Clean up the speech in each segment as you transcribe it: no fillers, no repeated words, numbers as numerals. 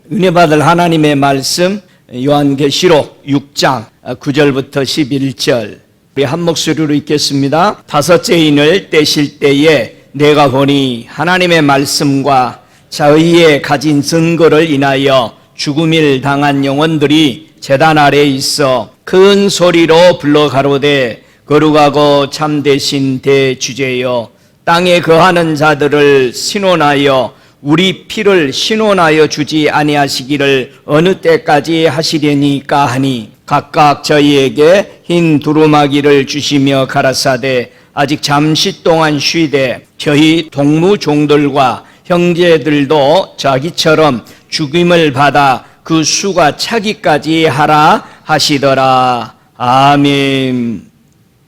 은혜 받을 하나님의 말씀 요한계시록 6장 9절부터 11절 우리 한 목소리로 읽겠습니다. 다섯째 인을 떼실 때에 내가 보니 하나님의 말씀과 자의에 가진 증거를 인하여 죽음을 당한 영혼들이 제단 아래에 있어 큰 소리로 불러 가로되 거룩하고 참되신 대주제여 땅에 거하는 자들을 신원하여 우리 피를 신원하여 주지 아니하시기를 어느 때까지 하시려니까 하니 각각 저희에게 흰 두루마기를 주시며 가라사대 아직 잠시 동안 쉬되 저희 동무종들과 형제들도 자기처럼 죽임을 받아 그 수가 차기까지 하라 하시더라. 아멘.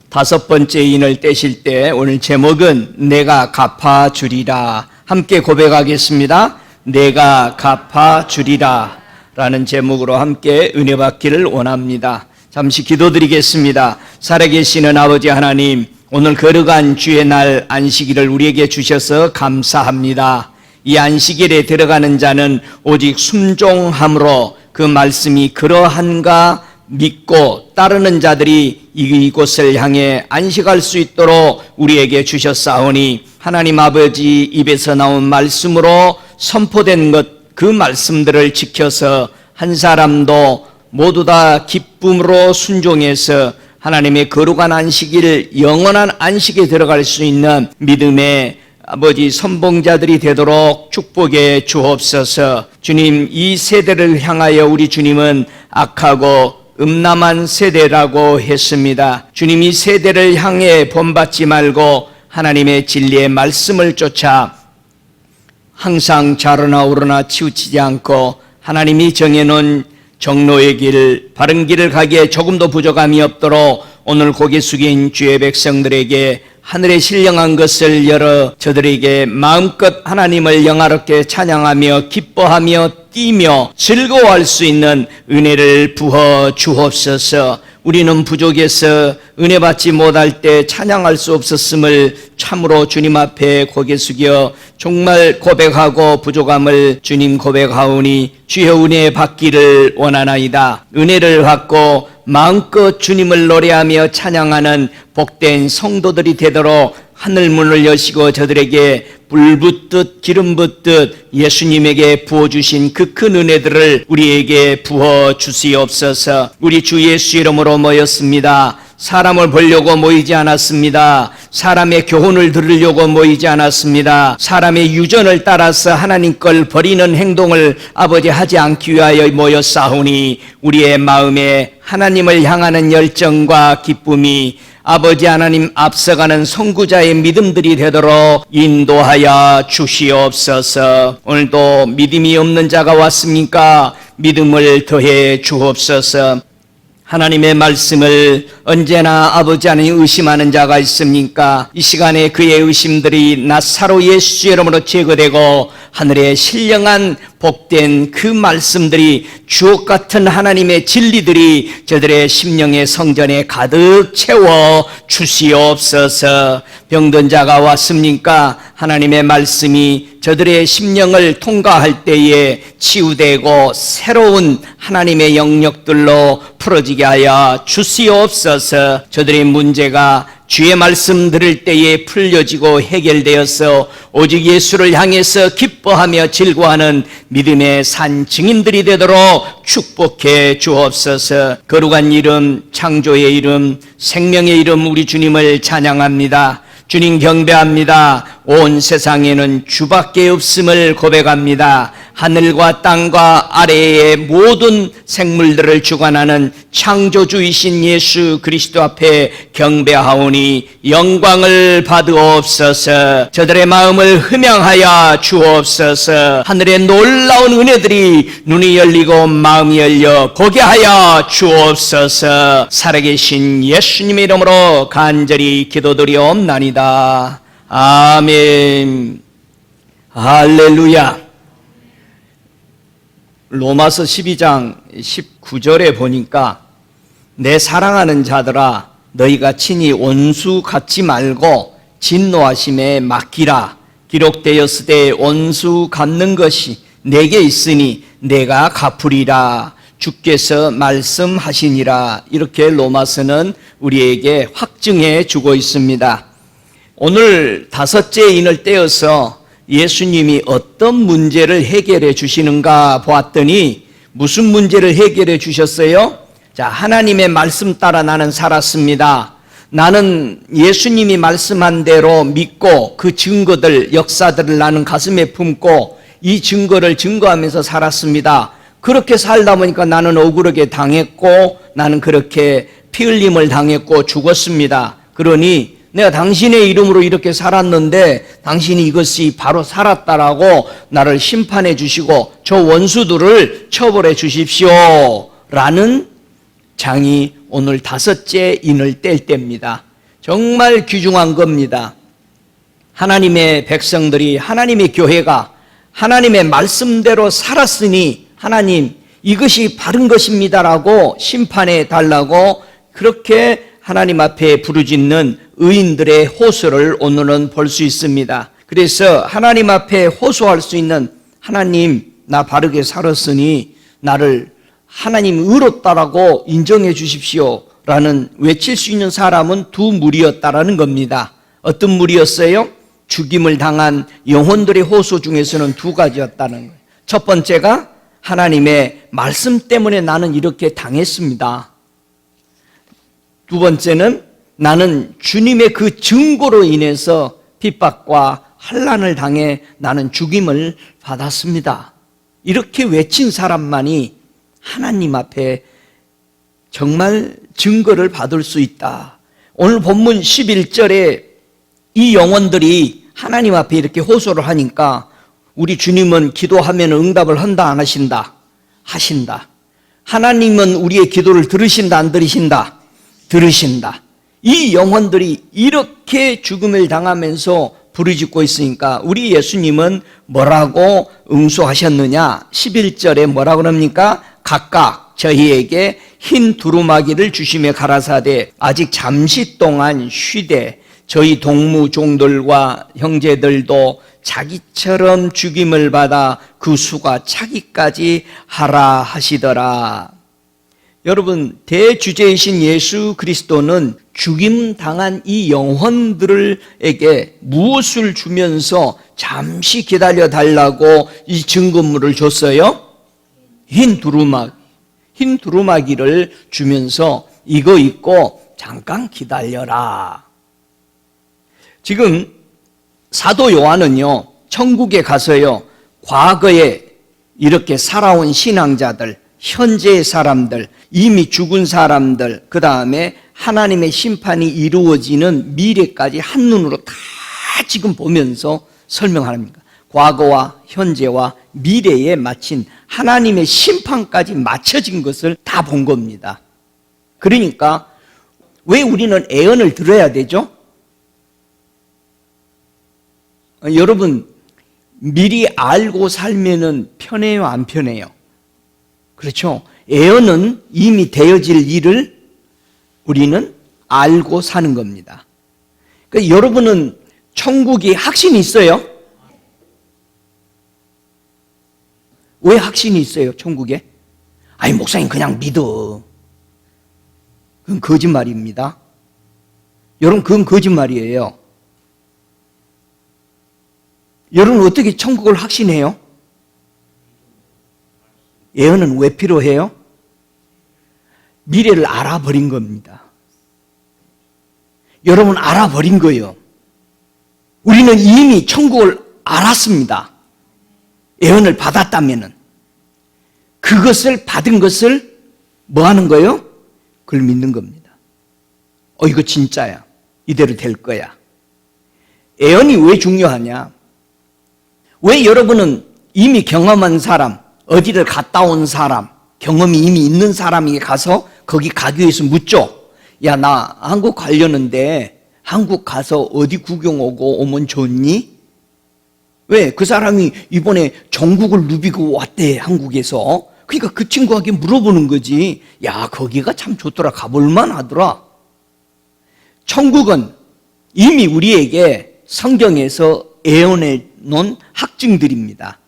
다섯 번째 인을 떼실 때 오늘 제목은 내가 갚아주리라. 함께 고백하겠습니다. 내가 갚아주리라 라는 제목으로 함께 은혜 받기를 원합니다. 잠시 기도드리겠습니다. 살아계시는 아버지 하나님, 오늘 거룩한 주의 날 안식일을 우리에게 주셔서 감사합니다. 이 안식일에 들어가는 자는 오직 순종함으로 그 말씀이 그러한가 믿고 따르는 자들이 이곳을 향해 안식할 수 있도록 우리에게 주셨사오니 하나님 아버지 입에서 나온 말씀으로 선포된 그 말씀들을 지켜서 한 사람도 모두 다 기쁨으로 순종해서 하나님의 거룩한 안식일, 영원한 안식에 들어갈 수 있는 믿음의 아버지 선봉자들이 되도록 축복해 주옵소서. 주님, 이 세대를 향하여 우리 주님은 악하고 음란한 세대라고 했습니다. 주님, 이 세대를 향해 본받지 말고 하나님의 진리의 말씀을 쫓아 항상 좌로나 우로나 치우치지 않고 하나님이 정해놓은 정로의 길, 바른 길을 가기에 조금도 부족함이 없도록 오늘 고개 숙인 주의 백성들에게 하늘에 신령한 것을 열어 저들에게 마음껏 하나님을 영화롭게 찬양하며 기뻐하며 뛰며 즐거워할 수 있는 은혜를 부어 주옵소서. 우리는 부족해서 은혜 받지 못할 때 찬양할 수 없었음을 참으로 주님 앞에 고개 숙여 정말 고백하고 부족함을 주님 고백하오니 주여 은혜 받기를 원하나이다. 은혜를 받고 마음껏 주님을 노래하며 찬양하는 복된 성도들이 되도록 하늘 문을 여시고 저들에게 불 붓듯 기름 붓듯 예수님에게 부어주신 그 큰 은혜들을 우리에게 부어 주시옵소서. 우리 주 예수 이름으로 모였습니다. 사람을 보려고 모이지 않았습니다. 사람의 교훈을 들으려고 모이지 않았습니다. 사람의 유전을 따라서 하나님 걸 버리는 행동을 아버지 하지 않기 위하여 모였사오니 우리의 마음에 하나님을 향하는 열정과 기쁨이 아버지 하나님 앞서가는 선구자의 믿음들이 되도록 인도하여 주시옵소서. 오늘도 믿음이 없는 자가 왔습니까? 믿음을 더해 주옵소서. 하나님의 말씀을 언제나 아버지 하나님 의심하는 자가 있습니까? 이 시간에 그의 의심들이 나사로 예수 이름으로 제거되고 하늘의 신령한 복된 그 말씀들이 주옥 같은 하나님의 진리들이 저들의 심령의 성전에 가득 채워 주시옵소서. 병든 자가 왔습니까? 하나님의 말씀이 저들의 심령을 통과할 때에 치유되고 새로운 하나님의 영역들로 풀어지게 하여 주시옵소서. 저들의 문제가 주의 말씀 들을 때에 풀려지고 해결되어서 오직 예수를 향해서 기뻐하며 즐거워하는 믿음의 산 증인들이 되도록 축복해 주옵소서. 거룩한 이름, 창조의 이름, 생명의 이름 우리 주님을 찬양합니다. 주님 경배합니다. 온 세상에는 주밖에 없음을 고백합니다. 하늘과 땅과 아래의 모든 생물들을 주관하는 창조주이신 예수 그리스도 앞에 경배하오니 영광을 받으옵소서. 저들의 마음을 흠양하여 주옵소서. 하늘의 놀라운 은혜들이 눈이 열리고 마음이 열려 보게 하여 주옵소서. 살아계신 예수님의 이름으로 간절히 기도드리옵나이다. 아멘. 할렐루야. 로마서 12장 19절에 보니까 내 사랑하는 자들아 너희가 친히 원수 갖지 말고 진노하심에 맡기라. 기록되었으되 원수 갚는 것이 내게 있으니 내가 갚으리라. 주께서 말씀하시니라. 이렇게 로마서는 우리에게 확증해 주고 있습니다. 오늘 다섯째 인을 떼어서 예수님이 어떤 문제를 해결해 주시는가 보았더니 무슨 문제를 해결해 주셨어요? 자, 하나님의 말씀 따라 나는 살았습니다. 나는 예수님이 말씀한 대로 믿고 그 증거들, 역사들을 나는 가슴에 품고 이 증거를 증거하면서 살았습니다. 그렇게 살다 보니까 나는 억울하게 당했고 나는 그렇게 피 흘림을 당했고 죽었습니다. 그러니 내가 당신의 이름으로 이렇게 살았는데 당신이 이것이 바로 살았다라고 나를 심판해 주시고 저 원수들을 처벌해 주십시오 라는 장이 오늘 다섯째 인을 뗄 때입니다. 정말 귀중한 겁니다. 하나님의 백성들이, 하나님의 교회가 하나님의 말씀대로 살았으니 하나님 이것이 바른 것입니다라고 심판해 달라고 그렇게 하나님 앞에 부르짖는 의인들의 호소를 오늘은 볼 수 있습니다. 그래서 하나님 앞에 호소할 수 있는 하나님 나 바르게 살았으니 나를 하나님 의롭다라고 인정해 주십시오 라는 외칠 수 있는 사람은 두 무리였다라는 겁니다. 어떤 무리였어요? 죽임을 당한 영혼들의 호소 중에서는 두 가지였다는 거예요. 첫 번째가 하나님의 말씀 때문에 나는 이렇게 당했습니다. 두 번째는 나는 주님의 그 증거로 인해서 핍박과 환난을 당해 나는 죽임을 받았습니다. 이렇게 외친 사람만이 하나님 앞에 정말 증거를 받을 수 있다. 오늘 본문 11절에 이 영혼들이 하나님 앞에 이렇게 호소를 하니까 우리 주님은 기도하면 응답을 한다 안 하신다? 하신다. 하나님은 우리의 기도를 들으신다 안 들으신다? 들으신다. 이 영혼들이 이렇게 죽음을 당하면서 부르짖고 있으니까 우리 예수님은 뭐라고 응수하셨느냐? 11절에 뭐라고 합니까? 각각 저희에게 흰 두루마기를 주시며 가라사대 아직 잠시 동안 쉬되 저희 동무종들과 형제들도 자기처럼 죽임을 받아 그 수가 차기까지 하라 하시더라. 여러분, 대주제이신 예수 그리스도는 죽임 당한 이 영혼들에게 무엇을 주면서 잠시 기다려 달라고 이 증거물을 줬어요? 흰 두루마기를 주면서 이거 입고 잠깐 기다려라. 지금 사도 요한은요, 천국에 가서요, 과거에 이렇게 살아온 신앙자들, 현재의 사람들, 이미 죽은 사람들, 그 다음에 하나님의 심판이 이루어지는 미래까지 한눈으로 다 지금 보면서 설명합니다. 과거와 현재와 미래에 마친 하나님의 심판까지 맞춰진 것을 다 본 겁니다. 그러니까 왜 우리는 애언을 들어야 되죠? 여러분, 미리 알고 살면은 편해요, 안 편해요? 그렇죠? 애언은 이미 되어질 일을 우리는 알고 사는 겁니다. 그러니까 여러분은 천국이 확신이 있어요? 왜 확신이 있어요, 천국에? 아니, 목사님 그냥 믿어. 그건 거짓말입니다. 여러분, 그건 거짓말이에요. 여러분, 어떻게 천국을 확신해요? 예언은 왜 필요해요? 미래를 알아버린 겁니다. 여러분, 알아버린 거예요. 우리는 이미 천국을 알았습니다. 예언을 받았다면은. 그것을 받은 것을 뭐 하는 거예요? 그걸 믿는 겁니다. 이거 진짜야. 이대로 될 거야. 예언이 왜 중요하냐? 왜 여러분은 이미 경험한 사람, 어디를 갔다 온 사람, 경험이 이미 있는 사람에게 가서 거기 가기 위해서 묻죠? 야, 나 한국 가려는데 한국 가서 어디 구경 오면 좋니? 왜? 그 사람이 이번에 전국을 누비고 왔대, 한국에서. 그러니까 그 친구에게 물어보는 거지. 야, 거기가 참 좋더라. 가볼만 하더라. 천국은 이미 우리에게 성경에서 예언해 놓은 학증들입니다.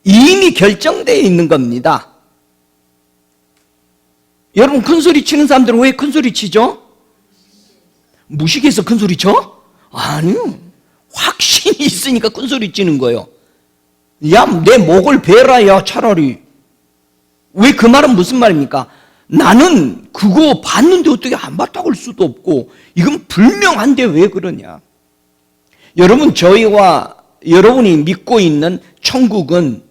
이미 결정되어 있는 겁니다. 여러분, 큰소리 치는 사람들은 왜 큰소리 치죠? 무식해서 큰소리 쳐? 아니요. 확신이 있으니까 큰소리 치는 거예요. 야, 내 목을 베라, 야, 차라리. 왜 그 말은 무슨 말입니까? 나는 그거 봤는데 어떻게 안 봤다고 할 수도 없고, 이건 분명한데 왜 그러냐? 여러분, 저희와 여러분이 믿고 있는 천국은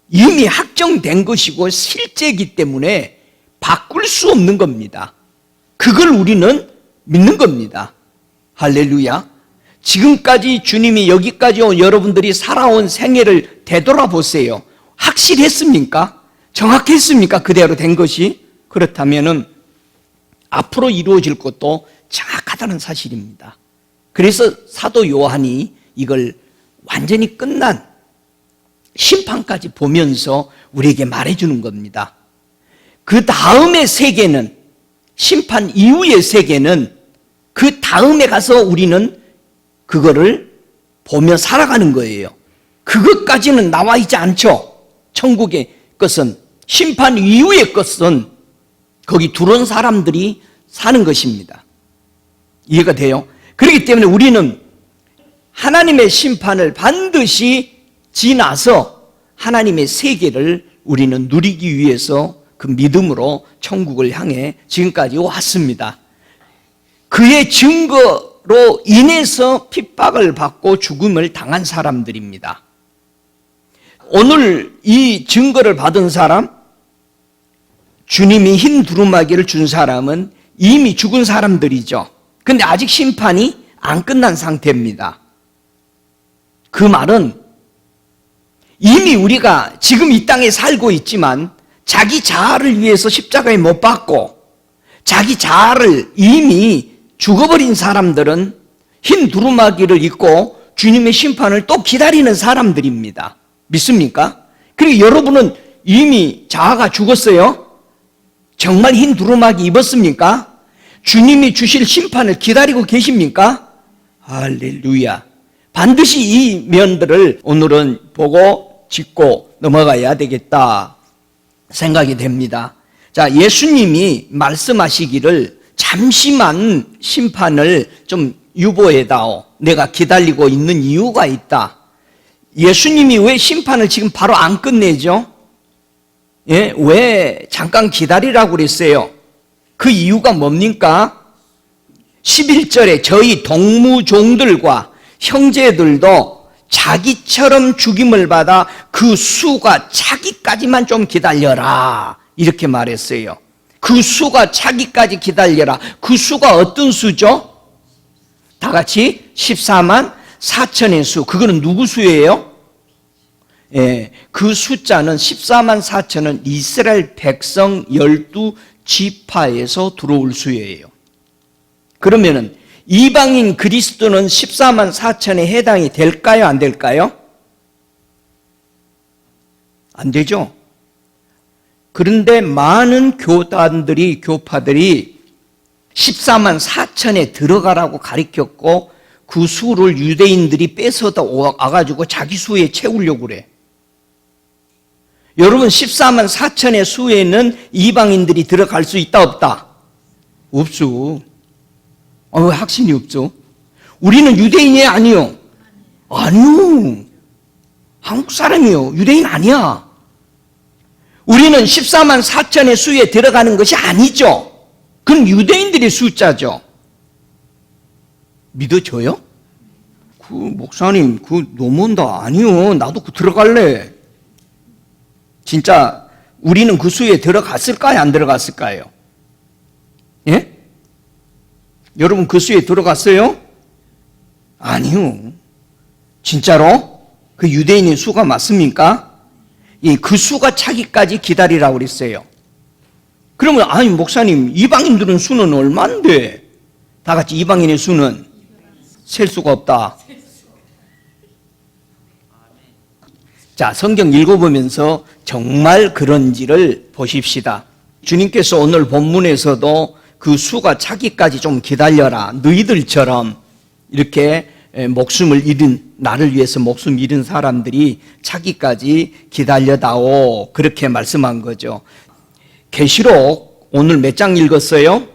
이미 확정된 것이고 실제이기 때문에 바꿀 수 없는 겁니다. 그걸 우리는 믿는 겁니다. 할렐루야. 지금까지 주님이 여기까지 온 여러분들이 살아온 생애를 되돌아보세요. 확실했습니까? 정확했습니까? 그대로 된 것이? 그렇다면 앞으로 이루어질 것도 정확하다는 사실입니다. 그래서 사도 요한이 이걸 완전히 끝난 심판까지 보면서 우리에게 말해주는 겁니다. 그 다음의 세계는, 심판 이후의 세계는 그 다음에 가서 우리는 그거를 보며 살아가는 거예요. 그것까지는 나와 있지 않죠. 천국의 것은, 심판 이후의 것은 거기 들어온 사람들이 사는 것입니다. 이해가 돼요? 그렇기 때문에 우리는 하나님의 심판을 반드시 지나서 하나님의 세계를 우리는 누리기 위해서 그 믿음으로 천국을 향해 지금까지 왔습니다. 그의 증거로 인해서 핍박을 받고 죽음을 당한 사람들입니다. 오늘 이 증거를 받은 사람, 주님이 흰 두루마기를 준 사람은 이미 죽은 사람들이죠. 근데 아직 심판이 안 끝난 상태입니다. 그 말은 이미 우리가 지금 이 땅에 살고 있지만 자기 자아를 위해서 십자가에 못 박고 자기 자아를 이미 죽어버린 사람들은 흰 두루마기를 입고 주님의 심판을 또 기다리는 사람들입니다. 믿습니까? 그리고 여러분은 이미 자아가 죽었어요? 정말 흰 두루마기 입었습니까? 주님이 주실 심판을 기다리고 계십니까? 할렐루야. 반드시 이 면들을 오늘은 보고 짚고 넘어가야 되겠다 생각이 됩니다. 자, 예수님이 말씀하시기를 잠시만 심판을 좀 유보해다오. 내가 기다리고 있는 이유가 있다. 예수님이 왜 심판을 지금 바로 안 끝내죠? 예, 왜 잠깐 기다리라고 그랬어요? 그 이유가 뭡니까? 11절에 저희 동무종들과 형제들도 자기처럼 죽임을 받아 그 수가 차기까지만 좀 기다려라. 이렇게 말했어요. 그 수가 차기까지 기다려라. 그 수가 어떤 수죠? 다 같이 14만 4천의 수. 그거는 누구 수예요? 예, 그 숫자는 14만 4천은 이스라엘 백성 12지파에서 들어올 수예요. 그러면은 이방인 그리스도는 14만 4천에 해당이 될까요? 안 될까요? 안 되죠. 그런데 많은 교파들이 14만 4천에 들어가라고 가르쳤고 그 수를 유대인들이 뺏어다 와가지고 자기 수에 채우려고 그래. 여러분, 14만 4천의 수에는 이방인들이 들어갈 수 있다 없다? 없어. 왜 확신이 없죠? 우리는 유대인이 아니요. 아니요. 한국 사람이요. 유대인 아니야. 우리는 14만 4천의 수에 들어가는 것이 아니죠. 그건 유대인들의 숫자죠. 믿어져요? 목사님, 너무한다. 아니요. 나도 들어갈래. 진짜 우리는 그 수에 들어갔을까요? 안 들어갔을까요? 예? 여러분 그 수에 들어갔어요? 아니요. 진짜로? 그 유대인의 수가 맞습니까? 예, 그 수가 차기까지 기다리라고 그랬어요. 그러면 아니 목사님, 이방인들은 수는 얼만데? 다 같이 이방인의 수는 셀 수가 없다. 자, 성경 읽어보면서 정말 그런지를 보십시다. 주님께서 오늘 본문에서도 그 수가 차기까지 좀 기다려라. 너희들처럼 이렇게 목숨을 잃은 나를 위해서 목숨 잃은 사람들이 차기까지 기다려다오, 그렇게 말씀한 거죠. 계시록 오늘 몇 장 읽었어요?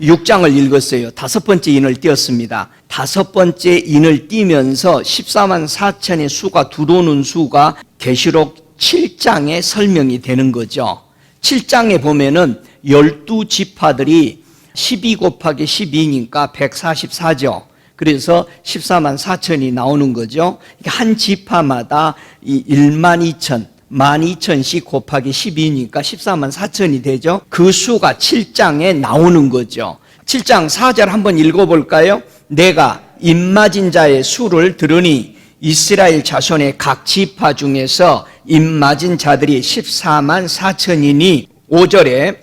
6장을 읽었어요. 5번째 인을 띄었습니다. 5번째 인을 띄면서 14만 4천의 수가 들어오는 수가 계시록 7장에 설명이 되는 거죠. 7장에 보면은 12지파들이 12 곱하기 12니까 144죠. 그래서 14만 4천이 나오는 거죠. 한 지파마다 1만 2천, 12,000씩 곱하기 12니까 14만 4천이 되죠. 그 수가 7장에 나오는 거죠. 7장 4절 한번 읽어볼까요? 내가 입맞은 자의 수를 들으니 이스라엘 자손의 각 지파 중에서 입맞은 자들이 14만 4천이니 5절에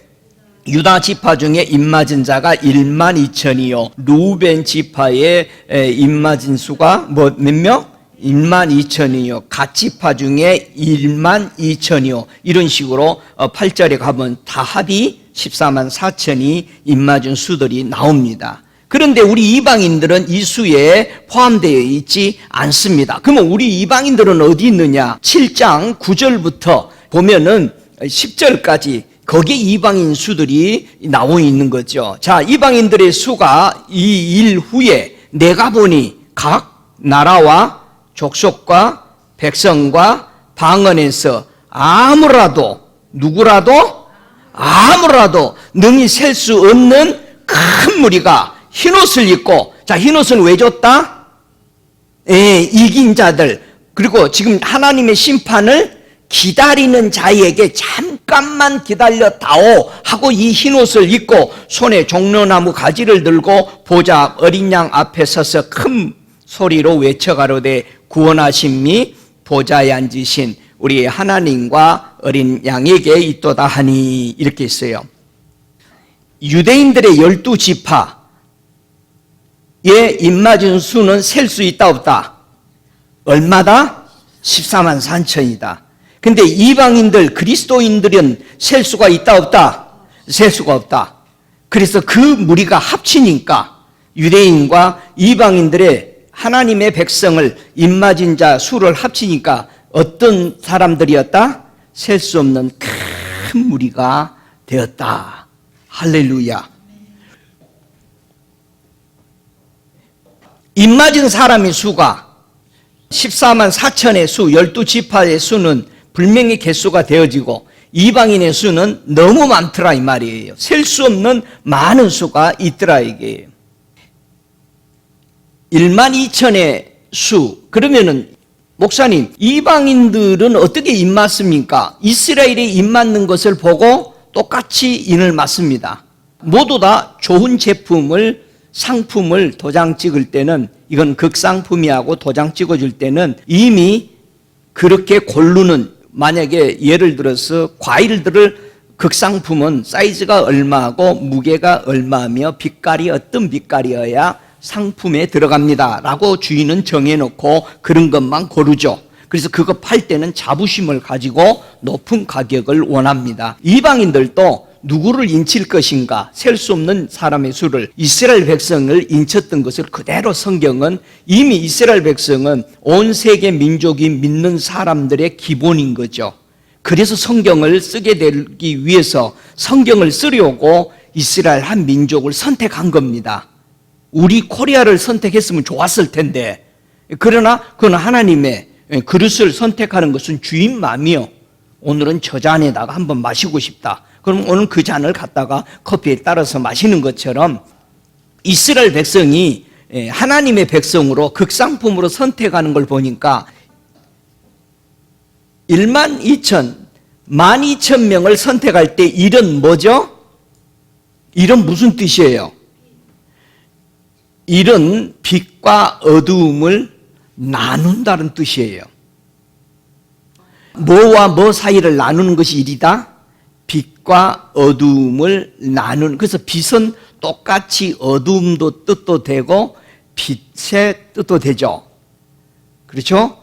유다 지파 중에 입맞은 자가 1만 2천이요 루벤 지파의 입맞은 수가 몇 명? 1만 2천이요 갓 지파 중에 1만 2천이요 이런 식으로 8절에 가면 다 합이 14만 4천이 입맞은 수들이 나옵니다. 그런데 우리 이방인들은 이 수에 포함되어 있지 않습니다. 그러면 우리 이방인들은 어디 있느냐? 7장 9절부터 보면은 10절까지 거기에 이방인 수들이 나와 있는 거죠. 자, 이방인들의 수가 이 일 후에 내가 보니 각 나라와 족속과 백성과 방언에서 아무라도 누구라도 아무라도 능히 셀 수 없는 큰 무리가 흰옷을 입고, 자, 흰옷을 왜 줬다? 이긴 자들, 그리고 지금 하나님의 심판을 기다리는 자에게 잠깐만 기다려다오 하고 이 흰옷을 입고 손에 종려나무 가지를 들고 보좌 어린 양 앞에 서서 큰 소리로 외쳐가로되 구원하심이 보좌에 앉으신 우리 하나님과 어린 양에게 있도다 하니, 이렇게 있어요. 유대인들의 12지파의 입맞은 수는 셀 수 있다 없다? 얼마다? 14만 4천이다. 근데 이방인들, 그리스도인들은 셀 수가 있다 없다? 셀 수가 없다. 그래서 그 무리가 합치니까 유대인과 이방인들의 하나님의 백성을 입맞은 자 수를 합치니까 어떤 사람들이었다? 셀 수 없는 큰 무리가 되었다. 할렐루야. 입맞은 사람의 수가 14만 4천의 수, 12지파의 수는 분명히 개수가 되어지고 이방인의 수는 너무 많더라 이 말이에요. 셀 수 없는 많은 수가 있더라 이게. 1만 2천의 수, 그러면은 목사님, 이방인들은 어떻게 입맞습니까? 이스라엘이 입맞는 것을 보고 똑같이 인을 맞습니다. 모두 다 좋은 제품을, 상품을 도장 찍을 때는, 이건 극상품이하고 도장 찍어줄 때는 이미 그렇게 고르는, 만약에 예를 들어서 과일들을 극상품은 사이즈가 얼마하고 무게가 얼마며 빛깔이 어떤 빛깔이어야 상품에 들어갑니다 라고 주인은 정해놓고 그런 것만 고르죠. 그래서 그거 팔 때는 자부심을 가지고 높은 가격을 원합니다. 이방인들도 누구를 인칠 것인가, 셀 수 없는 사람의 수를, 이스라엘 백성을 인쳤던 것을 그대로 성경은, 이미 이스라엘 백성은 온 세계 민족이 믿는 사람들의 기본인 거죠. 그래서 성경을 쓰게 되기 위해서 성경을 쓰려고 이스라엘 한 민족을 선택한 겁니다. 우리 코리아를 선택했으면 좋았을 텐데, 그러나 그건 하나님의 그릇을 선택하는 것은 주인 마음이요. 오늘은 저 잔에다가 한번 마시고 싶다. 그럼 오늘 그 잔을 갖다가 커피에 따라서 마시는 것처럼 이스라엘 백성이 하나님의 백성으로 극상품으로 선택하는 걸 보니까 1만 2천, 12,000명을 선택할 때 일은 뭐죠? 일은 무슨 뜻이에요? 일은 빛과 어두움을 나눈다는 뜻이에요. 뭐와 뭐 사이를 나누는 것이 일이다? 빛과 어두움을 나누는, 그래서 빛은 똑같이 어두움도 뜻도 되고 빛의 뜻도 되죠. 그렇죠?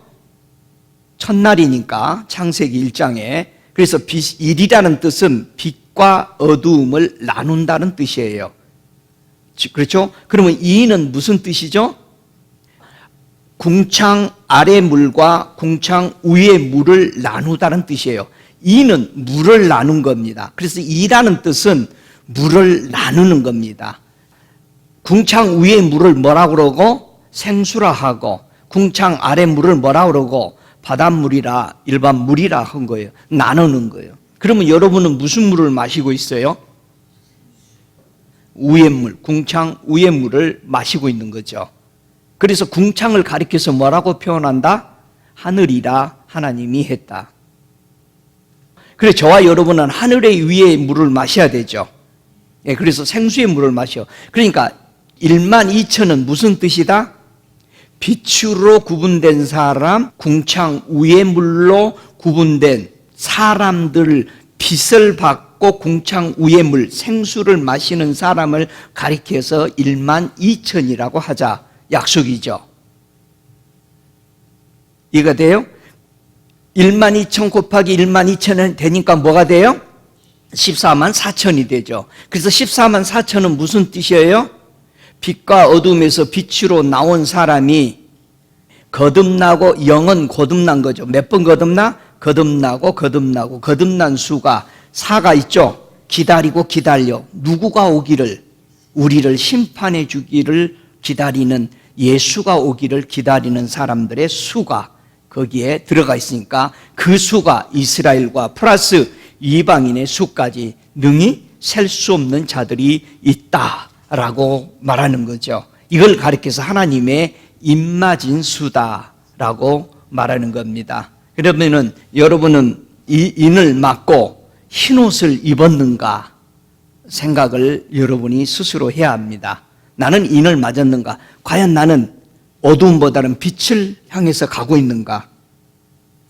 첫날이니까 창세기 1장에. 그래서 일이라는 뜻은 빛과 어두움을 나눈다는 뜻이에요. 그렇죠? 그러면 이는 무슨 뜻이죠? 궁창 아래 물과 궁창 위의 물을 나누다는 뜻이에요. 이는 물을 나눈 겁니다. 그래서 이라는 뜻은 물을 나누는 겁니다. 궁창 위의 물을 뭐라고 그러고? 생수라 하고, 궁창 아래 물을 뭐라고 그러고? 바닷물이라, 일반 물이라 한 거예요. 나누는 거예요. 그러면 여러분은 무슨 물을 마시고 있어요? 위의 물, 궁창 위의 물을 마시고 있는 거죠. 그래서 궁창을 가리켜서 뭐라고 표현한다? 하늘이라 하나님이 했다. 그래서 저와 여러분은 하늘의 위의 물을 마셔야 되죠. 예, 그래서 생수의 물을 마셔. 그러니까 12,000은 무슨 뜻이다? 빛으로 구분된 사람, 궁창 위의 물로 구분된 사람들, 빛을 받고 궁창 위의 물, 생수를 마시는 사람을 가리켜서 12,000이라고 하자. 약속이죠. 이해가 돼요? 12,000 곱하기 12,000은 되니까 뭐가 돼요? 144,000이 되죠. 그래서 144,000은 무슨 뜻이에요? 빛과 어둠에서 빛으로 나온 사람이 거듭나고, 영은 거듭난 거죠. 몇 번 거듭나? 거듭나고 거듭나고 거듭난 수가 4가 있죠. 기다리고 기다려 누구가 오기를? 우리를 심판해 주기를 기다리는, 예수가 오기를 기다리는 사람들의 수가 거기에 들어가 있으니까 그 수가 이스라엘과 플러스 이방인의 수까지 능히 셀 수 없는 자들이 있다라고 말하는 거죠. 이걸 가리켜서 하나님의 임마진 수다라고 말하는 겁니다. 그러면은 여러분은 이 인을 맞고 흰옷을 입었는가 생각을 여러분이 스스로 해야 합니다. 나는 인을 맞았는가? 과연 나는 어두움보다는 빛을 향해서 가고 있는가?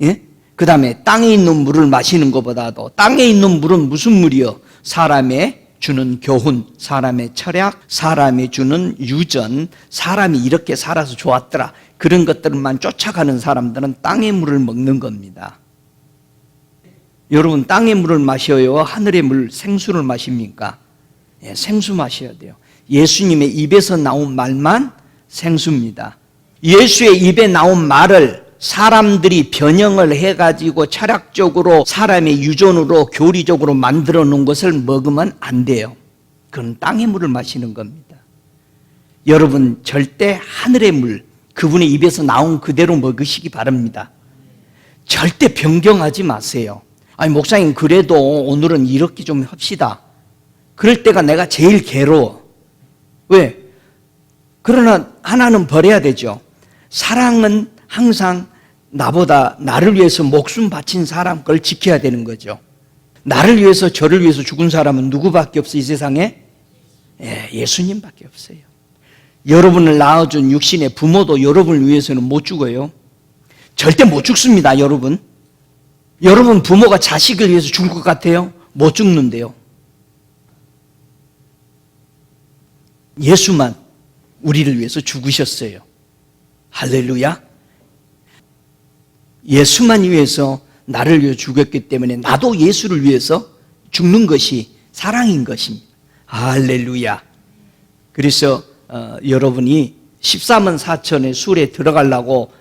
예? 그 다음에 땅에 있는 물을 마시는 것보다도, 땅에 있는 물은 무슨 물이요? 사람의 주는 교훈, 사람의 철학, 사람이 주는 유전, 사람이 이렇게 살아서 좋았더라, 그런 것들만 쫓아가는 사람들은 땅의 물을 먹는 겁니다. 여러분, 땅의 물을 마셔요? 하늘의 물, 생수를 마십니까? 예, 생수 마셔야 돼요. 예수님의 입에서 나온 말만 생수입니다. 예수의 입에 나온 말을 사람들이 변형을 해가지고 철학적으로 사람의 유전으로 교리적으로 만들어 놓은 것을 먹으면 안 돼요. 그건 땅의 물을 마시는 겁니다. 여러분, 절대 하늘의 물, 그분의 입에서 나온 그대로 먹으시기 바랍니다. 절대 변경하지 마세요. 아니, 목사님, 그래도 오늘은 이렇게 좀 합시다. 그럴 때가 내가 제일 괴로워. 왜? 그러나 하나는 버려야 되죠. 사랑은 항상 나보다 나를 위해서 목숨 바친 사람 걸 지켜야 되는 거죠. 나를 위해서, 저를 위해서 죽은 사람은 누구밖에 없어, 이 세상에? 예, 예수님밖에 없어요. 여러분을 낳아준 육신의 부모도 여러분을 위해서는 못 죽어요. 절대 못 죽습니다, 여러분. 여러분 부모가 자식을 위해서 죽을 것 같아요? 못 죽는데요. 예수만 우리를 위해서 죽으셨어요. 할렐루야. 예수만 위해서 나를 위해 죽었기 때문에 나도 예수를 위해서 죽는 것이 사랑인 것입니다. 할렐루야. 그래서 여러분이 134,000의 술에 들어가려고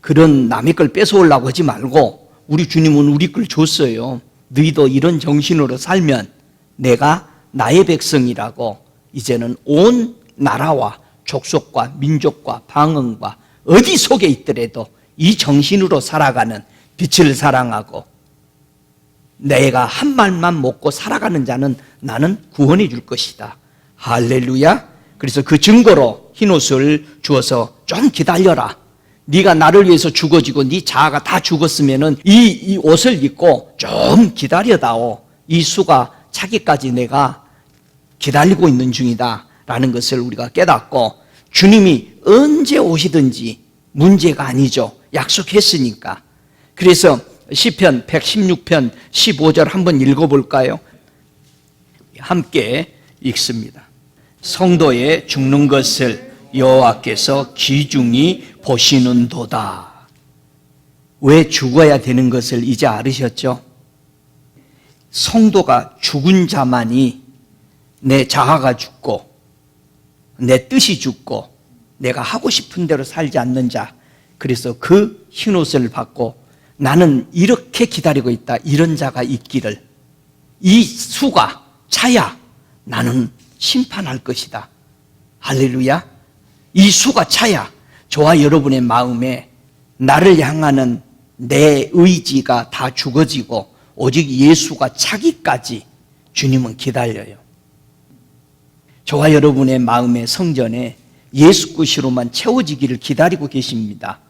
그런 남의 걸 뺏어오려고 하지 말고, 우리 주님은 우리 걸 줬어요. 너희도 이런 정신으로 살면 내가 나의 백성이라고, 이제는 온 나라와 족속과 민족과 방언과 어디 속에 있더라도 이 정신으로 살아가는, 빛을 사랑하고 내가 한 말만 먹고 살아가는 자는 나는 구원해 줄 것이다. 할렐루야. 그래서 그 증거로 흰옷을 주어서 좀 기다려라. 네가 나를 위해서 죽어지고 네 자아가 다 죽었으면은 이 옷을 입고 좀 기다려다오. 이 수가 차기까지 내가 기다리고 있는 중이다 라는 것을 우리가 깨닫고, 주님이 언제 오시든지 문제가 아니죠. 약속했으니까. 그래서 시편 116편 15절 한번 읽어볼까요? 함께 읽습니다. 성도의 죽는 것을 여호와께서 귀중히 보시는도다. 왜 죽어야 되는 것을 이제 알으셨죠? 성도가 죽은 자만이 내 자아가 죽고 내 뜻이 죽고 내가 하고 싶은 대로 살지 않는 자. 그래서 그 흰옷을 받고 나는 이렇게 기다리고 있다. 이런 자가 있기를. 이 수가 차야 나는 심판할 것이다. 할렐루야. 이 수가 차야 저와 여러분의 마음에 나를 향하는 내 의지가 다 죽어지고 오직 예수가 차기까지 주님은 기다려요. 저와 여러분의 마음의 성전에 예수 것으로만 채워지기를 기다리고 계십니다.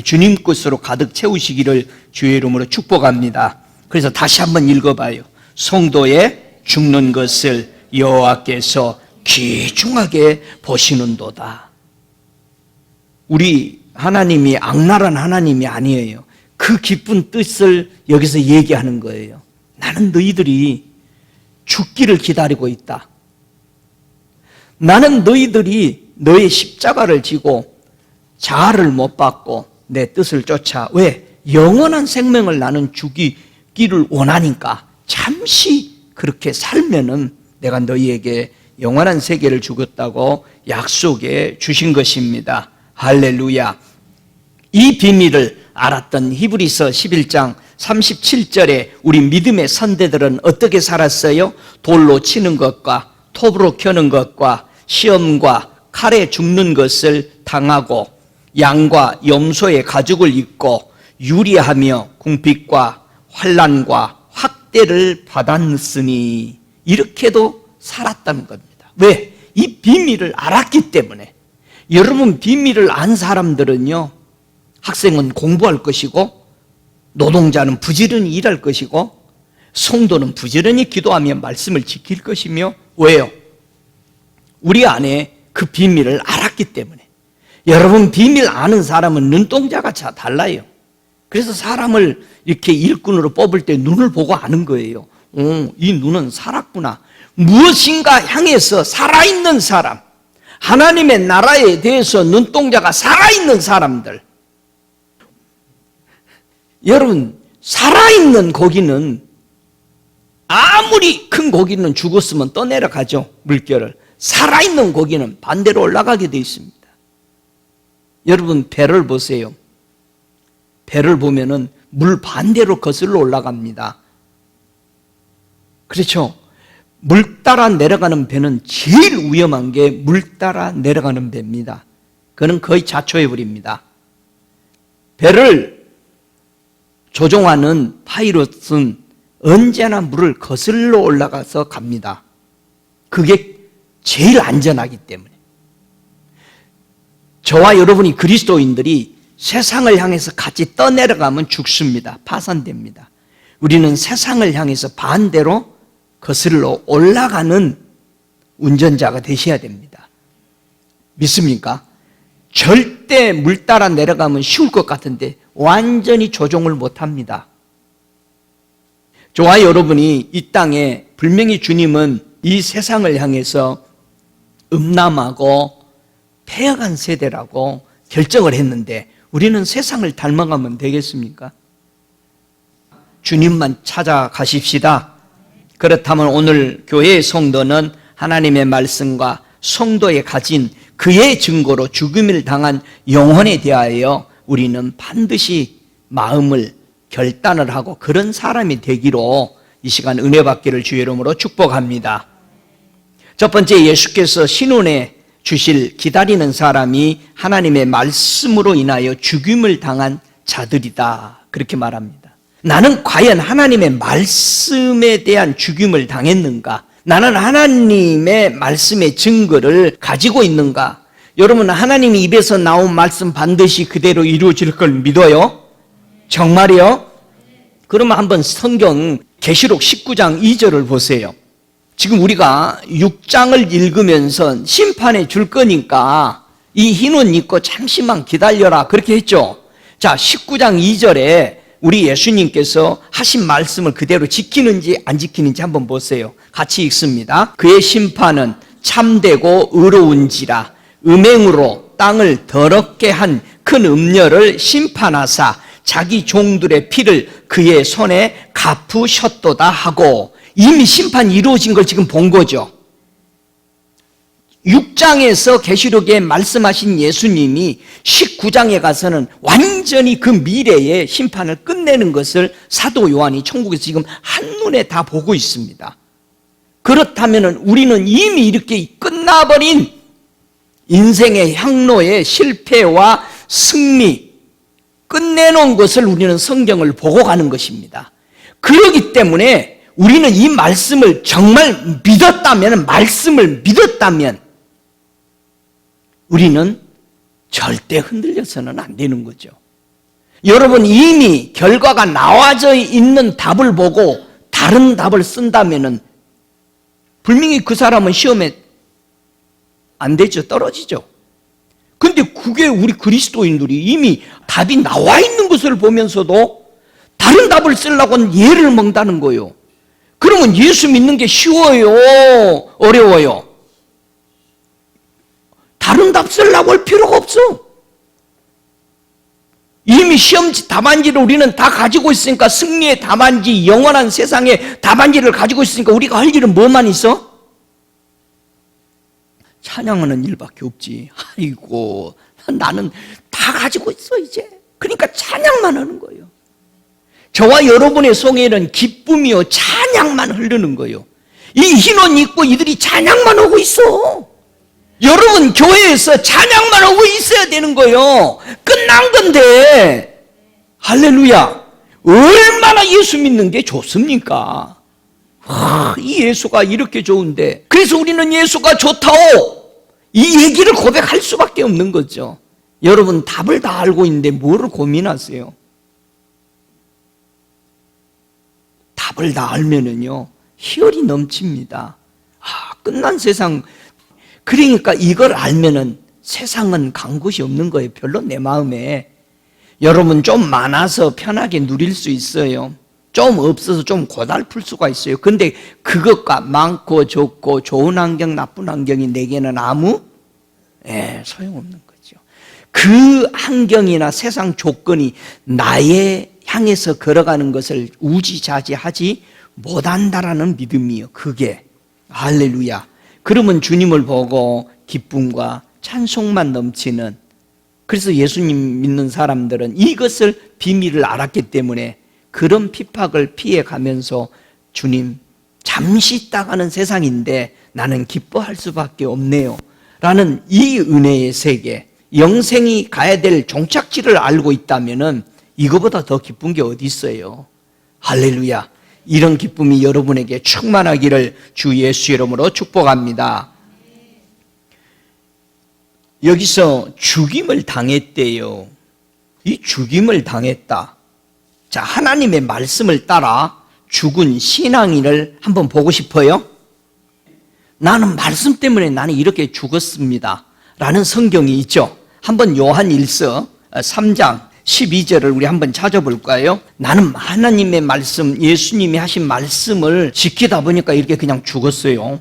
주님 것으로 가득 채우시기를 주의 이름으로 축복합니다. 그래서 다시 한번 읽어봐요. 성도의 죽는 것을 여호와께서 귀중하게 보시는도다. 우리 하나님이 악랄한 하나님이 아니에요. 그 깊은 뜻을 여기서 얘기하는 거예요. 나는 너희들이 죽기를 기다리고 있다. 나는 너희들이 너의 십자가를 지고 자아를 못 받고 내 뜻을 쫓아. 왜? 영원한 생명을 나는 주기를 원하니까 잠시 그렇게 살면은 내가 너희에게 영원한 세계를 주겠다고 약속해 주신 것입니다. 할렐루야. 이 비밀을 알았던 히브리서 11장 37절에 우리 믿음의 선대들은 어떻게 살았어요? 돌로 치는 것과 톱으로 켜는 것과 시험과 칼에 죽는 것을 당하고 양과 염소의 가죽을 입고 유리하며 궁핍과 환난과 학대를 받았으니 이렇게도 살았다는 겁니다. 왜? 이 비밀을 알았기 때문에. 여러분, 비밀을 안 사람들은요, 학생은 공부할 것이고 노동자는 부지런히 일할 것이고 성도는 부지런히 기도하며 말씀을 지킬 것이며. 왜요? 우리 안에 그 비밀을 알았기 때문에. 여러분, 비밀 아는 사람은 눈동자가 달라요. 그래서 사람을 이렇게 일꾼으로 뽑을 때 눈을 보고 아는 거예요. 이 눈은 살았구나. 무엇인가 향해서 살아있는 사람, 하나님의 나라에 대해서 눈동자가 살아있는 사람들. 여러분, 살아있는 고기는 아무리 큰 고기는 죽었으면 떠내려가죠, 물결을. 살아있는 고기는 반대로 올라가게 되어 있습니다. 여러분, 배를 보세요. 배를 보면은 물 반대로 거슬러 올라갑니다. 그렇죠? 물 따라 내려가는 배는 제일 위험한 게 물 따라 내려가는 배입니다. 그는 거의 자초해버립니다. 배를 조종하는 파이럿은 언제나 물을 거슬러 올라가서 갑니다. 그게 제일 안전하기 때문에. 저와 여러분이 그리스도인들이 세상을 향해서 같이 떠내려가면 죽습니다. 파산됩니다. 우리는 세상을 향해서 반대로 거슬러 올라가는 운전자가 되셔야 됩니다. 믿습니까? 절대 물 따라 내려가면 쉬울 것 같은데 완전히 조종을 못합니다. 저와 여러분이 이 땅에 분명히 주님은 이 세상을 향해서 음란하고 폐역한 세대라고 결정을 했는데 우리는 세상을 닮아가면 되겠습니까? 주님만 찾아가십시다. 그렇다면 오늘 교회의 성도는 하나님의 말씀과 성도에 가진 그의 증거로 죽음을 당한 영혼에 대하여 우리는 반드시 마음을 결단을 하고 그런 사람이 되기로 이 시간 은혜 받기를 주의 이름으로 축복합니다. 첫 번째, 예수께서 신혼에 주실 기다리는 사람이 하나님의 말씀으로 인하여 죽임을 당한 자들이다. 그렇게 말합니다. 나는 과연 하나님의 말씀에 대한 죽임을 당했는가? 나는 하나님의 말씀의 증거를 가지고 있는가? 여러분, 하나님 입에서 나온 말씀 반드시 그대로 이루어질 걸 믿어요? 정말이요? 그러면 한번 성경 계시록 19장 2절을 보세요. 지금 우리가 6장을 읽으면서 심판해 줄 거니까 이 흰옷 입고 잠시만 기다려라 그렇게 했죠. 자, 19장 2절에 우리 예수님께서 하신 말씀을 그대로 지키는지 안 지키는지 한번 보세요. 같이 읽습니다. 그의 심판은 참되고 의로운지라 음행으로 땅을 더럽게 한 큰 음녀를 심판하사 자기 종들의 피를 그의 손에 갚으셨도다 하고 이미 심판이 이루어진 걸 지금 본 거죠. 6장에서 계시록에 말씀하신 예수님이 19장에 가서는 완전히 그 미래의 심판을 끝내는 것을 사도 요한이 천국에서 지금 한눈에 다 보고 있습니다. 그렇다면 우리는 이미 이렇게 끝나버린 인생의 향로의 실패와 승리, 끝내놓은 것을 우리는 성경을 보고 가는 것입니다. 그렇기 때문에 우리는 이 말씀을 정말 믿었다면, 말씀을 믿었다면 우리는 절대 흔들려서는 안 되는 거죠. 여러분, 이미 결과가 나와져 있는 답을 보고 다른 답을 쓴다면 분명히 그 사람은 시험에 안 되죠. 떨어지죠. 근데 그게 우리 그리스도인들이 이미 답이 나와 있는 것을 보면서도 다른 답을 쓰려고는 예를 먹다는 거예요. 그러면 예수 믿는 게 쉬워요? 어려워요? 다른 답 쓰려고 할 필요가 없어. 이미 시험지 답안지를 우리는 다 가지고 있으니까, 승리의 답안지, 영원한 세상의 답안지를 가지고 있으니까 우리가 할 일은 뭐만 있어? 찬양하는 일밖에 없지. 아이고, 나는 다 가지고 있어 이제. 그러니까 찬양만 하는 거예요. 저와 여러분의 속에는 기쁨이요 찬양만 흐르는 거예요. 이 흰옷 입고 이들이 찬양만 하고 있어. 여러분 교회에서 찬양만 하고 있어야 되는 거예요. 끝난 건데. 할렐루야. 얼마나 예수 믿는 게 좋습니까? 이 예수가 이렇게 좋은데, 그래서 우리는 예수가 좋다오, 이 얘기를 고백할 수밖에 없는 거죠. 여러분 답을 다 알고 있는데 뭐를 고민하세요? 답을 다 알면은요 희열이 넘칩니다. 끝난 세상. 그러니까 이걸 알면은 세상은 간 곳이 없는 거예요. 별로 내 마음에. 여러분 좀 많아서 편하게 누릴 수 있어요. 좀 없어서 좀 고달플 수가 있어요. 근데 그것과 많고 적고 좋은 환경 나쁜 환경이 내게는 아무 소용없는 거죠. 그 환경이나 세상 조건이 나의 향해서 걸어가는 것을 우지자지하지 못한다라는 믿음이요. 그게 할렐루야. 그러면 주님을 보고 기쁨과 찬송만 넘치는, 그래서 예수님 믿는 사람들은 이것을 비밀을 알았기 때문에 그런 핍박을 피해가면서 주님 잠시 있다가는 세상인데 나는 기뻐할 수밖에 없네요 라는 이 은혜의 세계, 영생이 가야 될 종착지를 알고 있다면 이거보다 더 기쁜 게 어디 있어요. 할렐루야. 이런 기쁨이 여러분에게 충만하기를 주 예수 이름으로 축복합니다. 여기서 죽임을 당했대요. 이 죽임을 당했다. 자, 하나님의 말씀을 따라 죽은 신앙인을 한번 보고 싶어요? 나는 말씀 때문에 나는 이렇게 죽었습니다 라는 성경이 있죠. 한번 요한 1서 3장 12절을 우리 한번 찾아볼까요? 나는 하나님의 말씀, 예수님이 하신 말씀을 지키다 보니까 이렇게 그냥 죽었어요.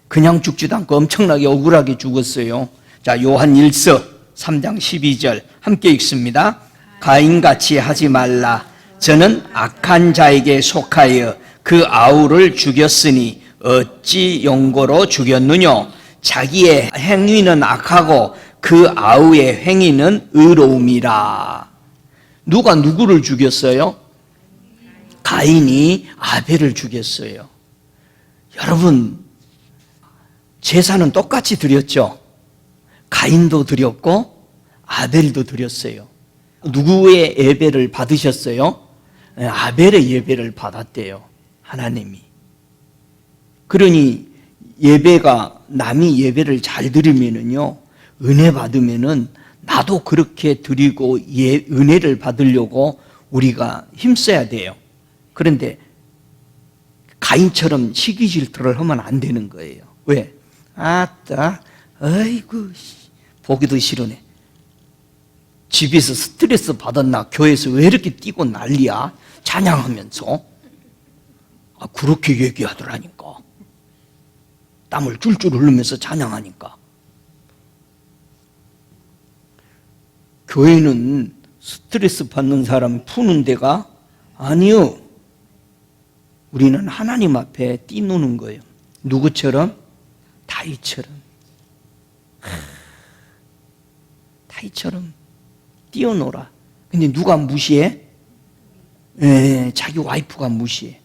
그냥 죽지도 않고 엄청나게 억울하게 죽었어요. 자, 요한 1서 3장 12절 함께 읽습니다. 가인같이 하지 말라. 저는 악한 자에게 속하여 그 아우를 죽였으니 어찌 용고로 죽였느냐? 자기의 행위는 악하고 그 아우의 행위는 의로움이라. 누가 누구를 죽였어요? 가인이 아벨을 죽였어요. 여러분, 제사는 똑같이 드렸죠? 가인도 드렸고 아벨도 드렸어요. 누구의 예배를 받으셨어요? 아벨의 예배를 받았대요, 하나님이. 그러니 예배가, 남이 예배를 잘 드리면은요, 은혜 받으면은 나도 그렇게 드리고 은혜를 받으려고 우리가 힘써야 돼요. 그런데 가인처럼 시기 질투를 하면 안 되는 거예요. 왜? 아따, 아이고, 보기도 싫으네. 집에서 스트레스 받았나? 교회에서 왜 이렇게 뛰고 난리야? 찬양하면서. 그렇게 얘기하더라니까. 땀을 줄줄 흘리면서 찬양하니까. 교회는 스트레스 받는 사람 푸는 데가 아니요. 우리는 하나님 앞에 뛰노는 거예요. 누구처럼? 다윗처럼. 타이처럼 뛰어놀아. 근데 누가 무시해? 자기 와이프가 무시해.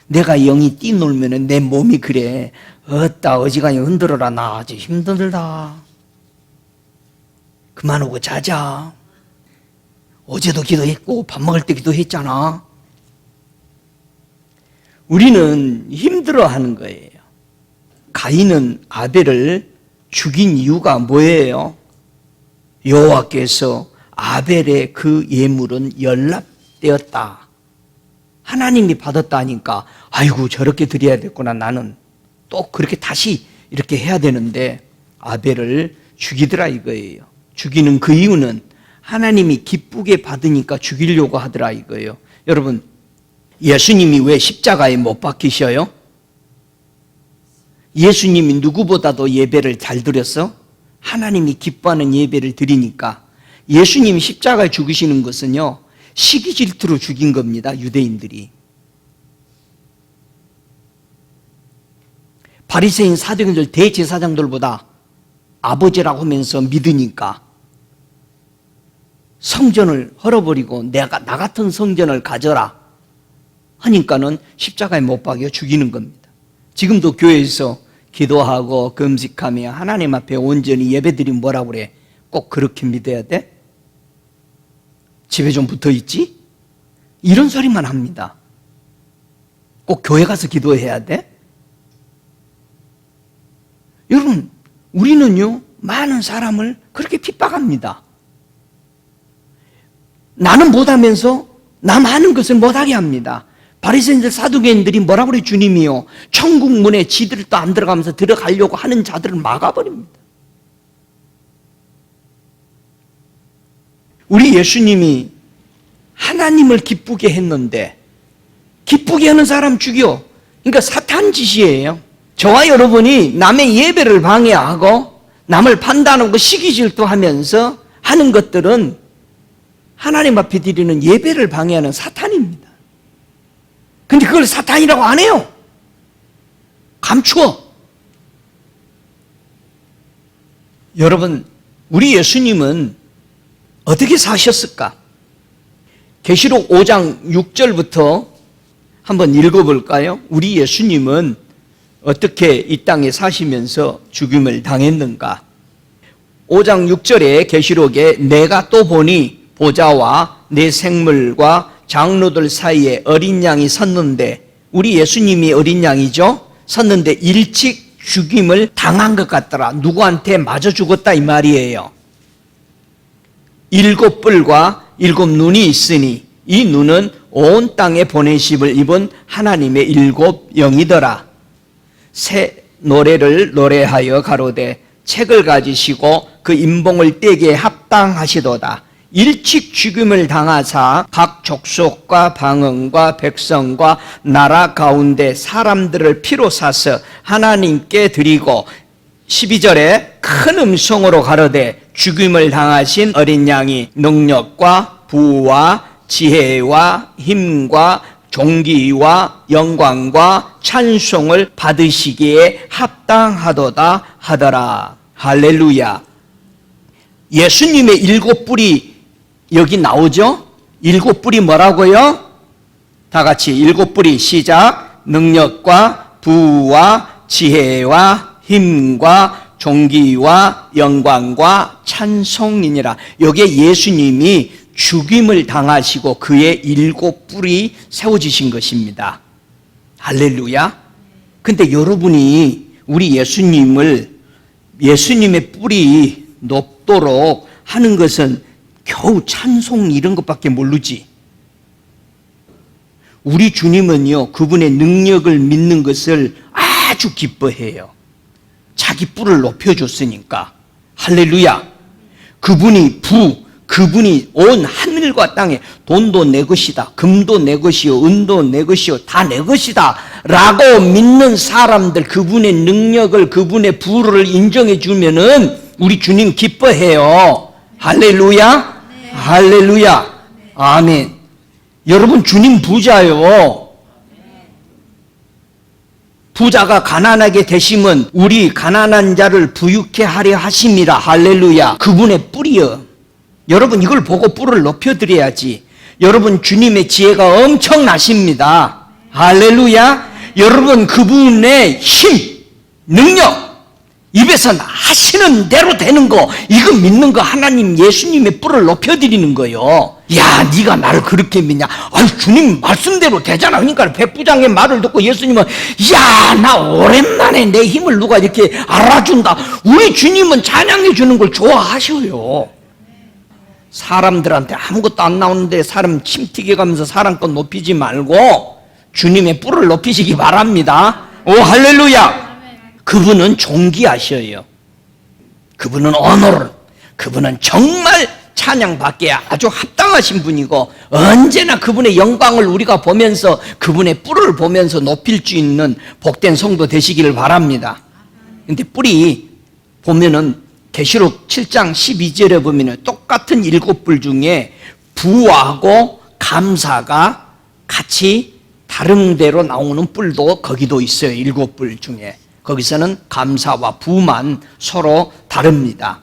내가 영이 뛰놀면은 내 몸이 그래. 어따 어지간히 흔들어라. 나 아주 힘들다. 그만하고 자자. 어제도 기도했고 밥 먹을 때 기도했잖아. 우리는 힘들어하는 거예요. 가인은 아벨을 죽인 이유가 뭐예요? 여호와께서 아벨의 그 예물은 연락되었다. 하나님이 받았다니까 아이고 저렇게 드려야 됐구나. 나는 또 그렇게 다시 이렇게 해야 되는데 아벨을 죽이더라 이거예요. 죽이는 그 이유는 하나님이 기쁘게 받으니까 죽이려고 하더라 이거예요. 여러분, 예수님이 왜 십자가에 못 박히셔요? 예수님이 누구보다도 예배를 잘 드렸어? 하나님이 기뻐하는 예배를 드리니까. 예수님이 십자가에 죽으시는 것은요, 시기 질투로 죽인 겁니다. 유대인들이. 바리새인 사도행전 대제사장들보다 아버지라고 하면서 믿으니까 성전을 헐어버리고 나 같은 성전을 가져라 하니까는 십자가에 못 박여 죽이는 겁니다. 지금도 교회에서 기도하고 금식하며 하나님 앞에 온전히 예배드리면 뭐라고 그래? 꼭 그렇게 믿어야 돼? 집에 좀 붙어있지? 이런 소리만 합니다. 꼭 교회 가서 기도해야 돼? 여러분, 우리는요, 많은 사람을 그렇게 핍박합니다. 나는 못하면서 남 하는 것을 못하게 합니다. 바리새인들 사두개인들이 뭐라고 그래? 주님이요, 천국 문에 지들도 안 들어가면서 들어가려고 하는 자들을 막아버립니다. 우리 예수님이 하나님을 기쁘게 했는데 기쁘게 하는 사람 죽여. 그러니까 사탄 짓이에요. 저와 여러분이 남의 예배를 방해하고 남을 판단하고 시기질투하면서 하는 것들은 하나님 앞에 드리는 예배를 방해하는 사탄입니다. 근데 그걸 사탄이라고 안 해요. 감추어. 여러분, 우리 예수님은 어떻게 사셨을까? 계시록 5장 6절부터 한번 읽어볼까요? 우리 예수님은 어떻게 이 땅에 사시면서 죽임을 당했는가? 5장 6절에 계시록에 내가 또 보니 보좌와 내 생물과 장로들 사이에 어린 양이 섰는데, 우리 예수님이 어린 양이죠? 섰는데 일찍 죽임을 당한 것 같더라. 누구한테 맞아 죽었다 이 말이에요. 7 뿔과 7 눈이 있으니 이 눈은 온 땅에 보내심을 입은 하나님의 7 영이더라. 새 노래를 노래하여 가로되 책을 가지시고 그 임봉을 떼게 합당하시도다. 일찍 죽임을 당하사 각 족속과 방언과 백성과 나라 가운데 사람들을 피로 사서 하나님께 드리고, 12절에 큰 음성으로 가로되 죽임을 당하신 어린 양이 능력과 부와 지혜와 힘과 존귀와 영광과 찬송을 받으시기에 합당하도다 하더라. 할렐루야. 예수님의 7 뿔이 여기 나오죠? 7 뿔이 뭐라고요? 다 같이 7 뿔이 시작. 능력과 부와 지혜와 힘과 존귀와 영광과 찬송이니라. 여기에 예수님이 죽임을 당하시고 그의 7 뿔이 세워지신 것입니다. 할렐루야. 근데 여러분이 우리 예수님의 뿔이 높도록 하는 것은 겨우 찬송 이런 것밖에 모르지. 우리 주님은요, 그분의 능력을 믿는 것을 아주 기뻐해요. 자기 뿔을 높여줬으니까. 할렐루야. 그분이 온 하늘과 땅에 돈도 내 것이다, 금도 내 것이요, 은도 내 것이요, 다 내 것이다 라고 믿는 사람들, 그분의 능력을, 그분의 부를 인정해 주면은 우리 주님 기뻐해요. 할렐루야. 네. 할렐루야. 네. 아멘. 여러분, 주님 부자요. 부자가 가난하게 되심은 우리 가난한 자를 부유케 하려 하심이라. 할렐루야. 그분의 뿌리여. 여러분 이걸 보고 뿔을 높여드려야지. 여러분 주님의 지혜가 엄청나십니다. 할렐루야. 여러분 그분의 힘, 능력, 입에서 하시는 대로 되는 거, 이거 믿는 거 하나님 예수님의 뿔을 높여드리는 거요. 야, 네가 나를 그렇게 믿냐? 아니 주님 말씀대로 되잖아. 그러니까 백부장의 말을 듣고 예수님은 야, 나 오랜만에 내 힘을 누가 이렇게 알아준다. 우리 주님은 찬양해 주는 걸 좋아하셔요. 사람들한테 아무것도 안 나오는데 사람 침튀겨 가면서 사람 것 높이지 말고 주님의 뿔을 높이시기 바랍니다. 오, 할렐루야. 그분은 존귀하셔요. 그분은 언어를, 그분은 정말 찬양받기에 아주 합당하신 분이고 언제나 그분의 영광을 우리가 보면서 그분의 뿔을 보면서 높일 수 있는 복된 성도 되시기를 바랍니다. 근데 뿔이 보면은 계시록 7장 12절에 보면은 똑같은 7뿔 중에 부하고 감사가 같이 다른 데로 나오는 뿔도 거기도 있어요. 7뿔 중에. 거기서는 감사와 부만 서로 다릅니다.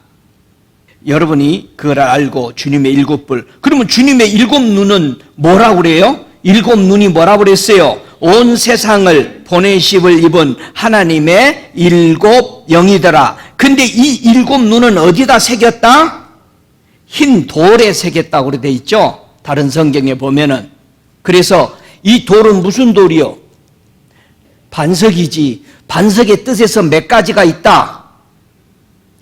여러분이 그걸 알고 주님의 7뿔, 그러면 주님의 7눈은 뭐라고 그래요? 7눈이 뭐라고 그랬어요? 온 세상을 보내심을 입은 하나님의 7영이더라. 근데 이 7눈은 어디다 새겼다? 흰 돌에 새겼다고 그래 돼 있죠? 다른 성경에 보면은. 그래서 이 돌은 무슨 돌이요? 반석이지. 반석의 뜻에서 몇 가지가 있다?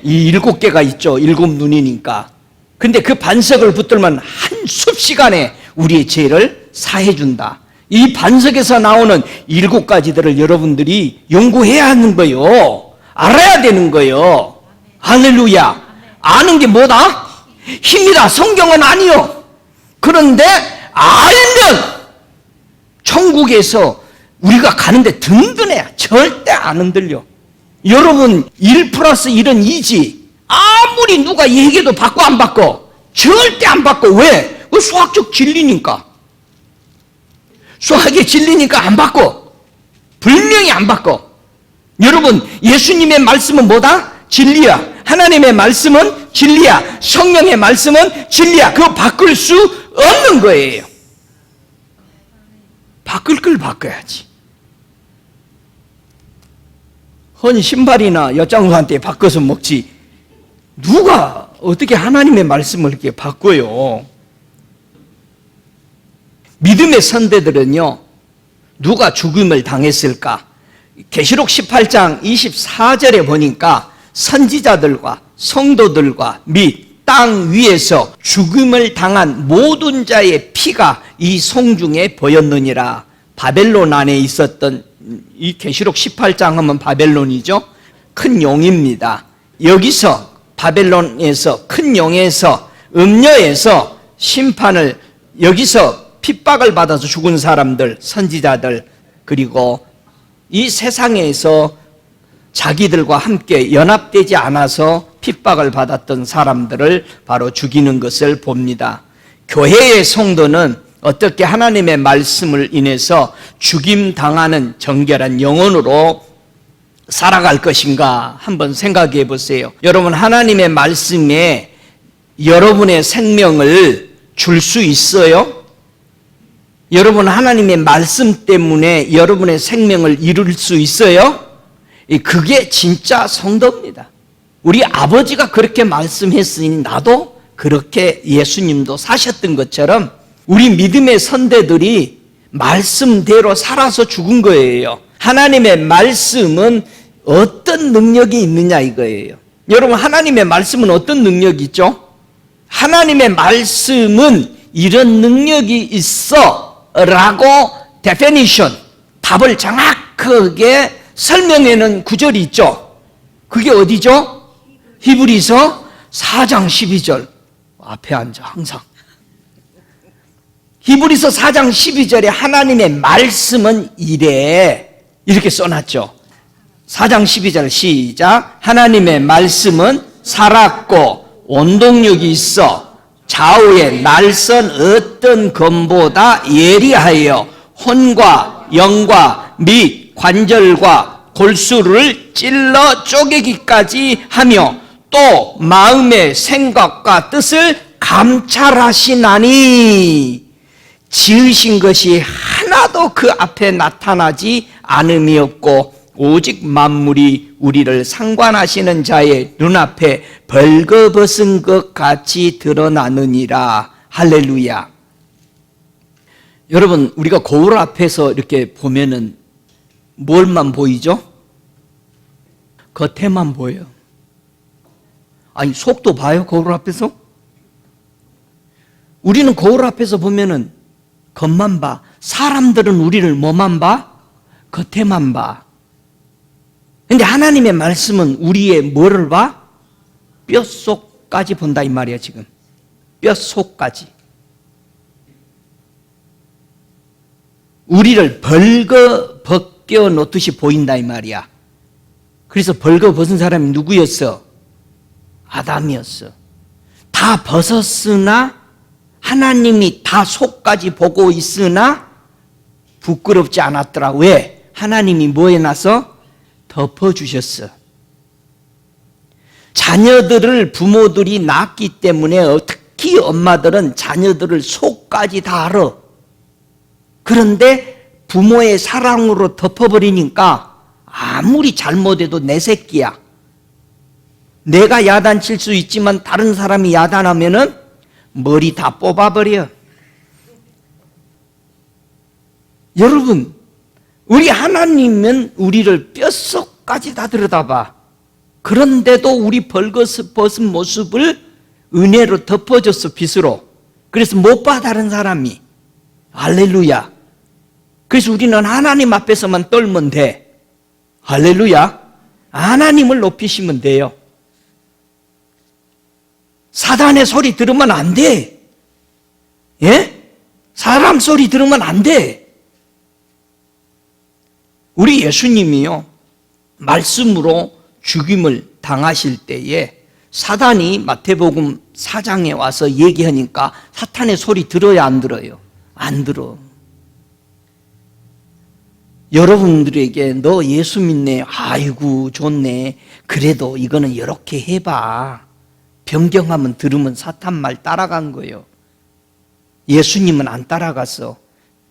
이 7개가 있죠. 7눈이니까. 근데 그 반석을 붙들면 한 숲시간에 우리의 죄를 사해준다. 이 반석에서 나오는 7가지들을 여러분들이 연구해야 하는 거예요. 알아야 되는 거예요. 할렐루야. 아는 게 뭐다? 힘이다. 성경은 아니요. 그런데 알면 천국에서 우리가 가는데 든든해. 절대 안 흔들려. 여러분 1 플러스 1은 2지. 아무리 누가 얘기해도 바꿔 안 바꿔? 절대 안 바꿔. 왜? 그 수학적 진리니까. 수학의 진리니까 안 바꿔. 분명히 안 바꿔. 여러분 예수님의 말씀은 뭐다? 진리야. 하나님의 말씀은 진리야. 성령의 말씀은 진리야. 그거 바꿀 수 없는 거예요. 바꿀 걸 바꿔야지. 헌 신발이나 엿장수한테 바꿔서 먹지 누가 어떻게 하나님의 말씀을 이렇게 바꿔요? 믿음의 선배들은요, 누가 죽음을 당했을까? 계시록 18장 24절에 보니까 선지자들과 성도들과 및 땅 위에서 죽음을 당한 모든 자의 피가 이 송중에 보였느니라. 바벨론 안에 있었던 이 계시록 18장 하면 바벨론이죠. 큰 용입니다. 여기서 바벨론에서 큰 용에서 음녀에서 심판을, 여기서 핍박을 받아서 죽은 사람들, 선지자들, 그리고 이 세상에서 자기들과 함께 연합되지 않아서 핍박을 받았던 사람들을 바로 죽이는 것을 봅니다. 교회의 성도는 어떻게 하나님의 말씀을 인해서 죽임당하는 정결한 영혼으로 살아갈 것인가 한번 생각해 보세요. 여러분 하나님의 말씀에 여러분의 생명을 줄 수 있어요? 여러분 하나님의 말씀 때문에 여러분의 생명을 이룰 수 있어요? 그게 진짜 성도입니다. 우리 아버지가 그렇게 말씀했으니 나도 그렇게 예수님도 사셨던 것처럼 우리 믿음의 선대들이 말씀대로 살아서 죽은 거예요. 하나님의 말씀은 어떤 능력이 있느냐 이거예요. 여러분 하나님의 말씀은 어떤 능력이 있죠? 하나님의 말씀은 이런 능력이 있어 라고 definition, 답을 정확하게 설명해놓은 구절이 있죠. 그게 어디죠? 히브리서 4장 12절. 앞에 앉아 항상. 히브리서 4장 12절에 하나님의 말씀은 이래 이렇게 써놨죠. 4장 12절 시작. 하나님의 말씀은 살았고 원동력이 있어 좌우에 날선 어떤 검보다 예리하여 혼과 영과 및 관절과 골수를 찔러 쪼개기까지 하며 또 마음의 생각과 뜻을 감찰하시나니 지으신 것이 하나도 그 앞에 나타나지 않음이 없고 오직 만물이 우리를 상관하시는 자의 눈앞에 벌거벗은 것 같이 드러나느니라. 할렐루야. 여러분, 우리가 거울 앞에서 이렇게 보면은 뭘만 보이죠? 겉에만 보여요. 아니, 속도 봐요, 거울 앞에서? 우리는 거울 앞에서 보면은 겉만 봐. 사람들은 우리를 뭐만 봐? 겉에만 봐. 근데 하나님의 말씀은 우리의 뭐를 봐? 뼛속까지 본다 이 말이야, 지금. 뼛속까지. 우리를 벌거벗겨 놓듯이 보인다 이 말이야. 그래서 벌거벗은 사람이 누구였어? 아담이었어. 다 벗었으나 하나님이 다 속까지 보고 있으나 부끄럽지 않았더라. 왜? 하나님이 뭐 해놔서? 덮어주셨어. 자녀들을 부모들이 낳기 때문에 특히 엄마들은 자녀들을 속까지 다 알아. 그런데 부모의 사랑으로 덮어버리니까 아무리 잘못해도 내 새끼야. 내가 야단칠 수 있지만 다른 사람이 야단하면은 머리 다 뽑아버려. 여러분, 우리 하나님은 우리를 뼛속까지 다 들여다봐. 그런데도 우리 벌거벗은 모습을 은혜로 덮어줬어, 빛으로. 그래서 못 봐, 다른 사람이. 할렐루야. 그래서 우리는 하나님 앞에서만 떨면 돼. 할렐루야. 하나님을 높이시면 돼요. 사단의 소리 들으면 안 돼. 예? 사람 소리 들으면 안 돼. 우리 예수님이요, 말씀으로 죽임을 당하실 때에 사단이 마태복음 4장에 와서 얘기하니까 사탄의 소리 들어야 안 들어요? 안 들어. 여러분들에게 너 예수 믿네, 아이고 좋네, 그래도 이거는 이렇게 해봐, 변경하면 들으면 사탄 말 따라간 거예요. 예수님은 안 따라갔어.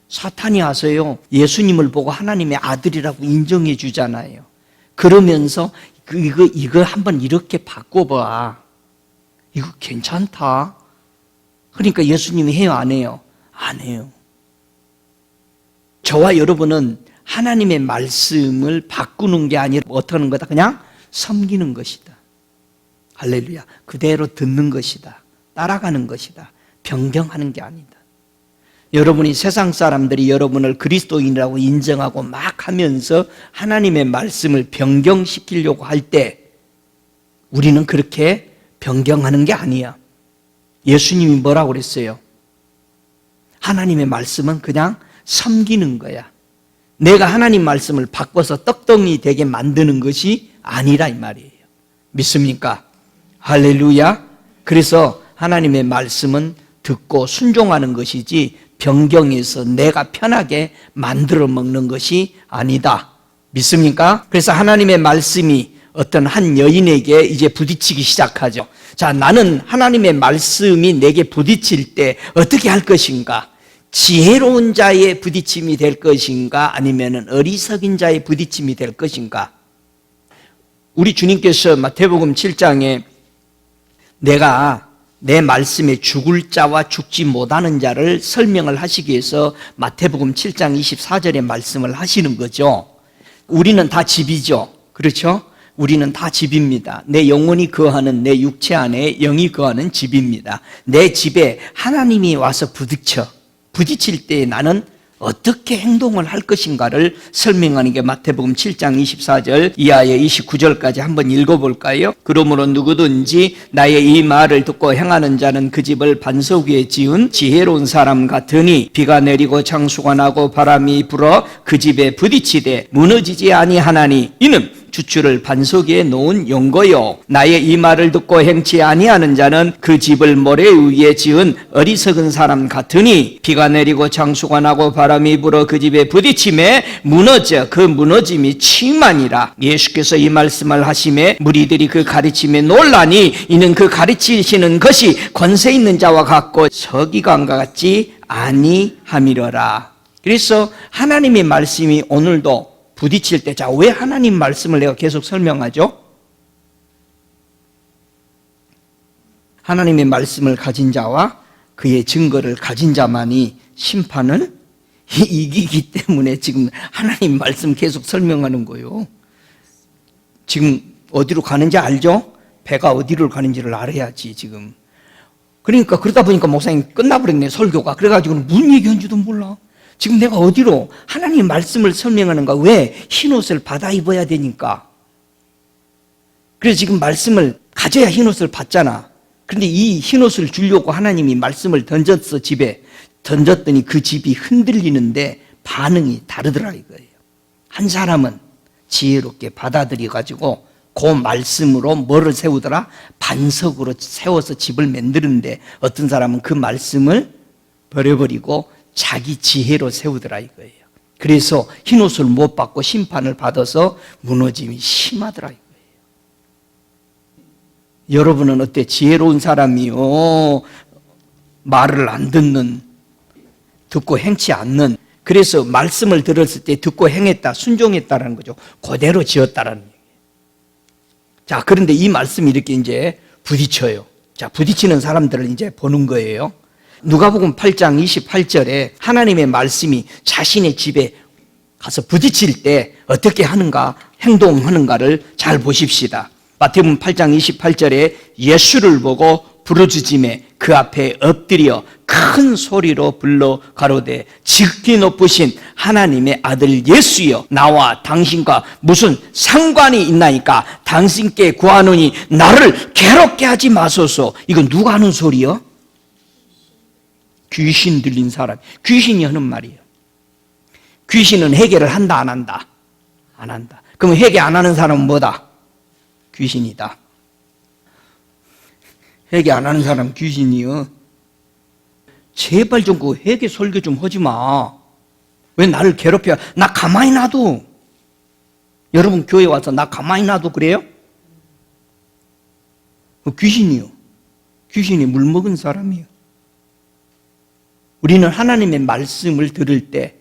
사탄이 와서요, 예수님을 보고 하나님의 아들이라고 인정해 주잖아요. 그러면서 이거 한번 이렇게 바꿔봐. 이거 괜찮다. 그러니까 예수님이 해요, 안 해요? 안 해요. 저와 여러분은 하나님의 말씀을 바꾸는 게 아니라 어떻게 하는 거다? 그냥 섬기는 것이다. 할렐루야. 그대로 듣는 것이다. 따라가는 것이다. 변경하는 게 아니다. 여러분이 세상 사람들이 여러분을 그리스도인이라고 인정하고 막 하면서 하나님의 말씀을 변경시키려고 할 때 우리는 그렇게 변경하는 게 아니야. 예수님이 뭐라고 그랬어요? 하나님의 말씀은 그냥 섬기는 거야. 내가 하나님 말씀을 바꿔서 떡덩이 되게 만드는 것이 아니라 이 말이에요. 믿습니까? 할렐루야. 그래서 하나님의 말씀은 듣고 순종하는 것이지 변경해서 내가 편하게 만들어 먹는 것이 아니다. 믿습니까? 그래서 하나님의 말씀이 어떤 한 여인에게 이제 부딪히기 시작하죠. 자, 나는 하나님의 말씀이 내게 부딪힐 때 어떻게 할 것인가? 지혜로운 자의 부딪힘이 될 것인가? 아니면 어리석인 자의 부딪힘이 될 것인가? 우리 주님께서 마태복음 7장에 내가 내 말씀에 죽을 자와 죽지 못하는 자를 설명을 하시기 위해서 마태복음 7장 24절의 말씀을 하시는 거죠. 우리는 다 집이죠. 그렇죠? 우리는 다 집입니다. 내 영혼이 거하는 내 육체 안에 영이 거하는 집입니다. 내 집에 하나님이 와서 부딪힐 때 나는 어떻게 행동을 할 것인가를 설명하는 게 마태복음 7장 24절 이하의 29절까지 한번 읽어볼까요? 그러므로 누구든지 나의 이 말을 듣고 행하는 자는 그 집을 반석 위에 지은 지혜로운 사람 같으니 비가 내리고 장수가 나고 바람이 불어 그 집에 부딪히되 무너지지 아니하나니 이는 주추를 반석 위에 놓은 용거요 나의 이 말을 듣고 행치 아니하는 자는 그 집을 모래 위에 지은 어리석은 사람 같으니 비가 내리고 장수가 나고 바람이 불어 그 집에 부딪힘에 무너져 그 무너짐이 심하니라. 예수께서 이 말씀을 하심에 무리들이 그 가르침에 놀라니 이는 그 가르치시는 것이 권세 있는 자와 같고 서기관과 같지 아니함이로라. 그래서 하나님의 말씀이 오늘도 부딪힐 때, 자, 왜 하나님 말씀을 내가 계속 설명하죠? 하나님의 말씀을 가진 자와 그의 증거를 가진 자만이 심판을 이기기 때문에 지금 하나님 말씀 계속 설명하는 거예요. 지금 어디로 가는지 알죠? 배가 어디로 가는지를 알아야지 지금. 그러니까 그러다 보니까 목사님 끝나버렸네 설교가. 그래가지고는 무슨 얘기한지도 몰라. 지금 내가 어디로 하나님 말씀을 설명하는가? 왜? 흰옷을 받아 입어야 되니까. 그래서 지금 말씀을 가져야 흰옷을 받잖아. 그런데 이 흰옷을 주려고 하나님이 말씀을 던졌어. 집에 던졌더니 그 집이 흔들리는데 반응이 다르더라 이거예요. 한 사람은 지혜롭게 받아들여가지고 그 말씀으로 뭐를 세우더라? 반석으로 세워서 집을 만드는데, 어떤 사람은 그 말씀을 버려버리고 자기 지혜로 세우더라 이거예요. 그래서 흰옷을 못 받고 심판을 받아서 무너짐이 심하더라 이거예요. 여러분은 어때? 지혜로운 사람이요, 말을 안 듣는, 듣고 행치 않는, 그래서 말씀을 들었을 때 듣고 행했다, 순종했다라는 거죠. 그대로 지었다라는 얘기예요. 자, 그런데 이 말씀이 이렇게 이제 부딪혀요. 자, 부딪히는 사람들을 이제 보는 거예요. 누가복음 8장 28절에 하나님의 말씀이 자신의 집에 가서 부딪힐 때 어떻게 하는가, 행동하는가를 잘 보십시다. 마태복음 8장 28절에 예수를 보고 부르짖음에 그 앞에 엎드려 큰 소리로 불러 가로되 지극히 높으신 하나님의 아들 예수여, 나와 당신과 무슨 상관이 있나이까? 당신께 구하노니 나를 괴롭게 하지 마소서. 이건 누가 하는 소리요? 귀신 들린 사람, 귀신이 하는 말이에요. 귀신은 해결을 한다 안 한다? 안 한다. 그럼 해결 안 하는 사람은 뭐다? 귀신이다. 회개 안 하는 사람 귀신이요. 제발 좀 그 회개 설교 좀 하지 마. 왜 나를 괴롭혀? 나 가만히 놔둬. 여러분 교회 와서 나 가만히 놔둬 그래요? 귀신이요. 귀신이 물 먹은 사람이요. 우리는 하나님의 말씀을 들을 때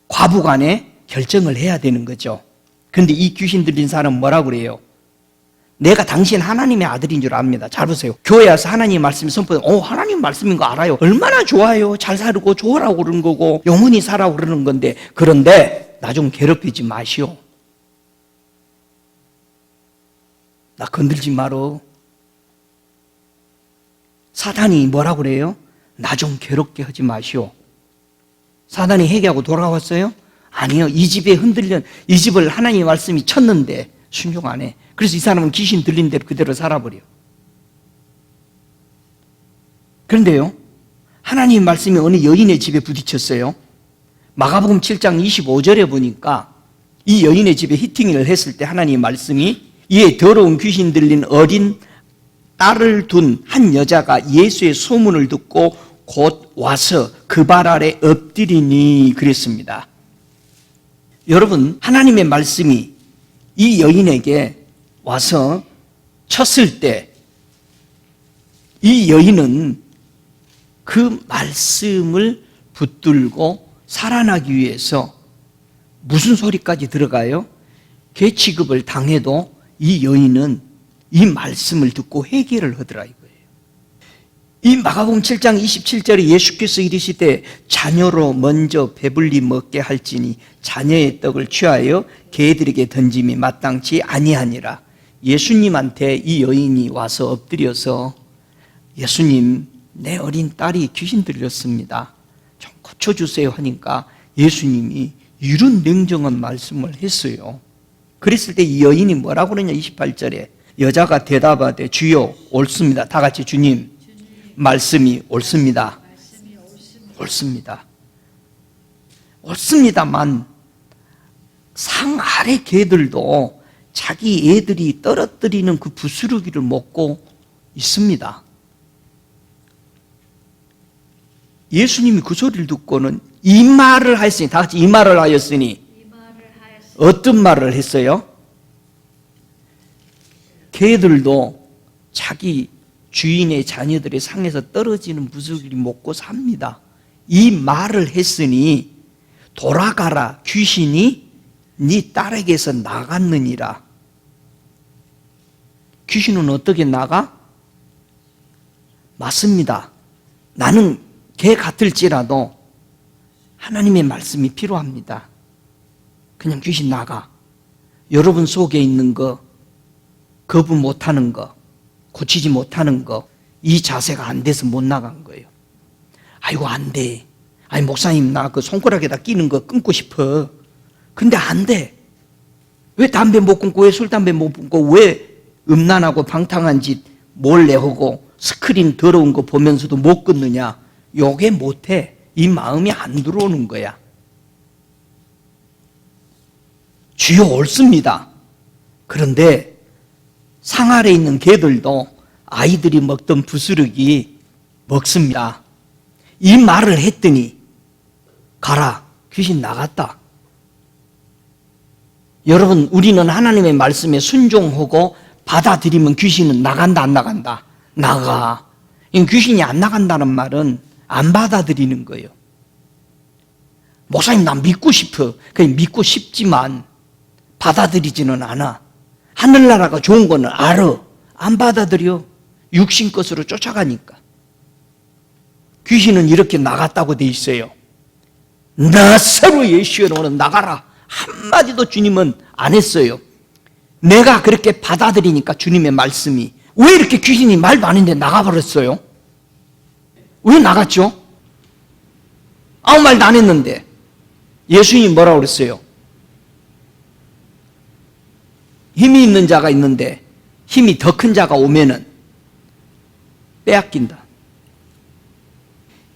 과부간에 결정을 해야 되는 거죠. 그런데 이 귀신 들린 사람은 뭐라고 그래요? 내가 당신 하나님의 아들인 줄 압니다. 잘 보세요. 교회 와서 하나님의 말씀이 선포되면 하나님 말씀인 거 알아요. 얼마나 좋아요. 잘 살고 좋으라고 그러는 거고 영원히 살라고 그러는 건데, 그런데 나 좀 괴롭히지 마시오. 나 건들지 말어. 사단이 뭐라고 그래요? 나 좀 괴롭게 하지 마시오. 사단이 회개하고 돌아왔어요? 아니요. 이 집에 흔들린, 이 집을 하나님의 말씀이 쳤는데 순종 안 해. 그래서 이 사람은 귀신 들린 대로 그대로 살아버려. 그런데요, 하나님의 말씀이 어느 여인의 집에 부딪혔어요. 마가복음 7장 25절에 보니까 이 여인의 집에 히팅을 했을 때 하나님의 말씀이, 이에 더러운 귀신 들린 어린 딸을 둔 한 여자가 예수의 소문을 듣고 곧 와서 그 발 아래 엎드리니 그랬습니다. 여러분, 하나님의 말씀이 이 여인에게 와서 쳤을 때 이 여인은 그 말씀을 붙들고 살아나기 위해서 무슨 소리까지 들어가요? 개 취급을 당해도 이 여인은 이 말씀을 듣고 회개를 하더라 이거예요. 이 마가복음 7장 27절에 예수께서 이르시되 자녀로 먼저 배불리 먹게 할지니 자녀의 떡을 취하여 개들에게 던짐이 마땅치 아니하니라. 예수님한테 이 여인이 와서 엎드려서 예수님, 내 어린 딸이 귀신 들렸습니다. 좀 고쳐주세요 하니까 예수님이 이런 냉정한 말씀을 했어요. 그랬을 때 이 여인이 뭐라고 그러냐, 28절에 여자가 대답하되 주여 옳습니다. 다 같이 주님, 말씀이 옳습니다. 옳습니다. 옳습니다만 상하 달의 개들도 자기 애들이 떨어뜨리는 그 부스러기를 먹고 있습니다. 예수님이 그 소리를 듣고는 이 말을 하였으니, 다 같이 이 말을 하였으니, 어떤 말을 했어요? 개들도 자기 주인의 자녀들의 상에서 떨어지는 부스러기를 먹고 삽니다. 이 말을 했으니 돌아가라, 귀신이 네 딸에게서 나갔느니라. 귀신은 어떻게 나가? 맞습니다. 나는 개 같을지라도 하나님의 말씀이 필요합니다. 그냥 귀신 나가. 여러분 속에 있는 거, 거부 못하는 거, 고치지 못하는 거, 이 자세가 안 돼서 못 나간 거예요. 아이고 안 돼. 아니 목사님 나 그 손가락에다 끼는 거 끊고 싶어. 근데 안 돼. 왜 담배 못 끊고, 왜 술 담배 못 끊고, 왜 음란하고 방탕한 짓 몰래 하고 스크린 더러운 거 보면서도 못 끊느냐? 요게 못해. 이 마음이 안 들어오는 거야. 주여 옳습니다. 그런데 상 아래 있는 개들도 아이들이 먹던 부스러기 먹습니다. 이 말을 했더니 가라, 귀신 나갔다. 여러분, 우리는 하나님의 말씀에 순종하고 받아들이면 귀신은 나간다, 안 나간다? 나가. 귀신이 안 나간다는 말은 안 받아들이는 거예요. 목사님 나 믿고 싶어. 그냥 믿고 싶지만 받아들이지는 않아. 하늘나라가 좋은 거는 알아. 안 받아들여. 육신 것으로 쫓아가니까. 귀신은 이렇게 나갔다고 돼 있어요. 나사로 예수의 이름으로 나가라. 한마디도 주님은 안 했어요. 내가 그렇게 받아들이니까 주님의 말씀이. 왜 이렇게 귀신이 말도 안 했는데 나가버렸어요? 왜 나갔죠? 아무 말도 안 했는데. 예수님이 뭐라고 그랬어요? 힘이 있는 자가 있는데 힘이 더 큰 자가 오면은 빼앗긴다.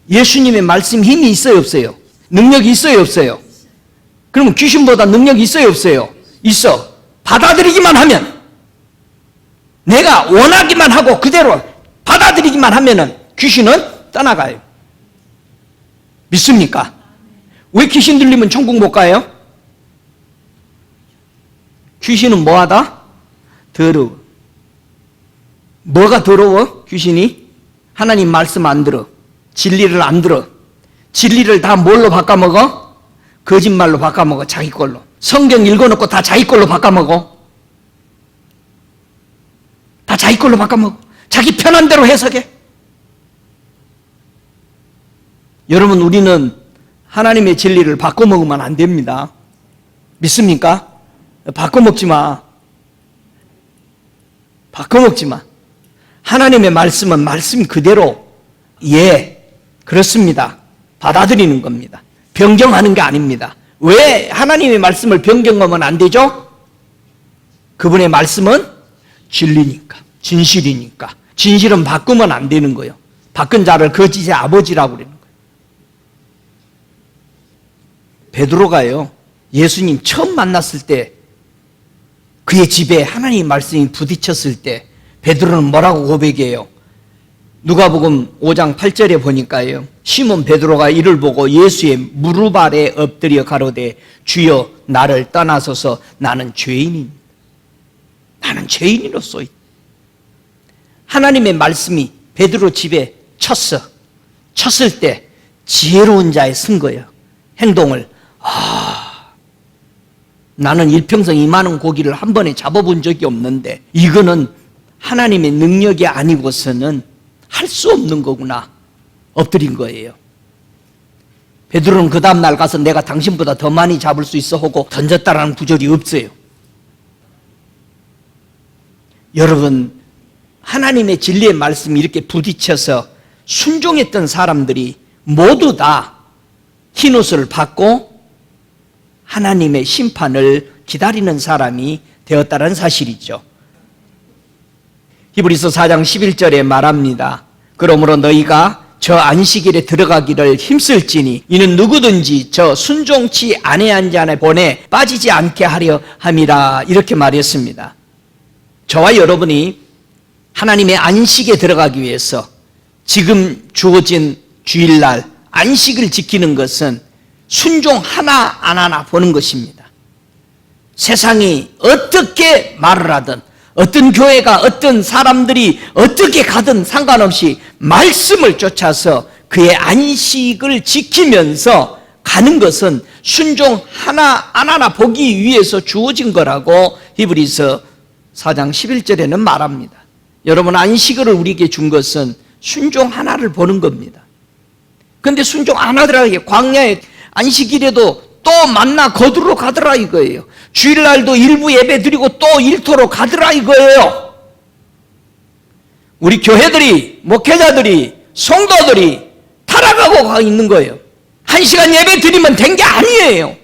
예수님의 말씀 힘이 있어요, 없어요? 능력이 있어요, 없어요? 그러면 귀신보다 능력이 있어요, 없어요? 있어. 받아들이기만 하면, 내가 원하기만 하고 그대로 받아들이기만 하면은 귀신은 떠나가요. 믿습니까? 왜 귀신 들리면 천국 못 가요? 귀신은 뭐하다? 더러워. 뭐가 더러워? 귀신이? 하나님 말씀 안 들어. 진리를 안 들어. 진리를 다 뭘로 바꿔먹어? 거짓말로 바꿔먹어. 자기 걸로. 성경 읽어놓고 다 자기 걸로 바꿔먹어. 다 자기 걸로 바꿔먹어. 자기 편한 대로 해석해. 여러분, 우리는 하나님의 진리를 바꿔먹으면 안 됩니다. 믿습니까? 바꿔먹지 마. 바꿔먹지 마. 하나님의 말씀은 말씀 그대로, 예, 그렇습니다. 받아들이는 겁니다. 변경하는 게 아닙니다. 왜 하나님의 말씀을 변경하면 안 되죠? 그분의 말씀은 진리니까, 진실이니까. 진실은 바꾸면 안 되는 거예요. 바꾼 자를 거짓의 아버지라고 그러는 거예요. 베드로가요, 예수님 처음 만났을 때 그의 집에 하나님의 말씀이 부딪혔을 때 베드로는 뭐라고 고백해요? 누가복음 5장 8절에 보니까요, 시몬 베드로가 이를 보고 예수의 무릎 아래 엎드려 가로되 주여 나를 떠나소서 나는 죄인입니다. 나는 죄인으로서 하나님의 말씀이 베드로 집에 쳤을 때 지혜로운 자의 쓴 거예요. 행동을. 나는 일평생 이 많은 고기를 한 번에 잡아본 적이 없는데 이거는 하나님의 능력이 아니고서는 할 수 없는 거구나. 엎드린 거예요. 베드로는 그 다음날 가서 내가 당신보다 더 많이 잡을 수 있어 하고 던졌다라는 구절이 없어요. 여러분, 하나님의 진리의 말씀이 이렇게 부딪혀서 순종했던 사람들이 모두 다 흰옷을 받고 하나님의 심판을 기다리는 사람이 되었다는 사실이죠. 히브리서 4장 11절에 말합니다. 그러므로 너희가 저 안식일에 들어가기를 힘쓸지니 이는 누구든지 저 순종치 아니한 자의 본에 빠지지 않게 하려 함이라. 이렇게 말했습니다. 저와 여러분이 하나님의 안식에 들어가기 위해서 지금 주어진 주일날 안식을 지키는 것은 순종 하나 안 하나 보는 것입니다. 세상이 어떻게 말을 하든, 어떤 교회가, 어떤 사람들이 어떻게 가든 상관없이 말씀을 쫓아서 그의 안식을 지키면서 가는 것은 순종 하나 안 하나 보기 위해서 주어진 거라고 히브리서 4장 11절에는 말합니다. 여러분, 안식을 우리에게 준 것은 순종 하나를 보는 겁니다. 그런데 순종 안 하더라고요. 광야에 안식일에도 또 만나 거두러 가더라 이거예요. 주일날도 일부 예배 드리고 또 일터로 가더라 이거예요. 우리 교회들이, 목회자들이, 성도들이 타락하고 가 있는 거예요. 1시간 예배 드리면 된 게 아니에요.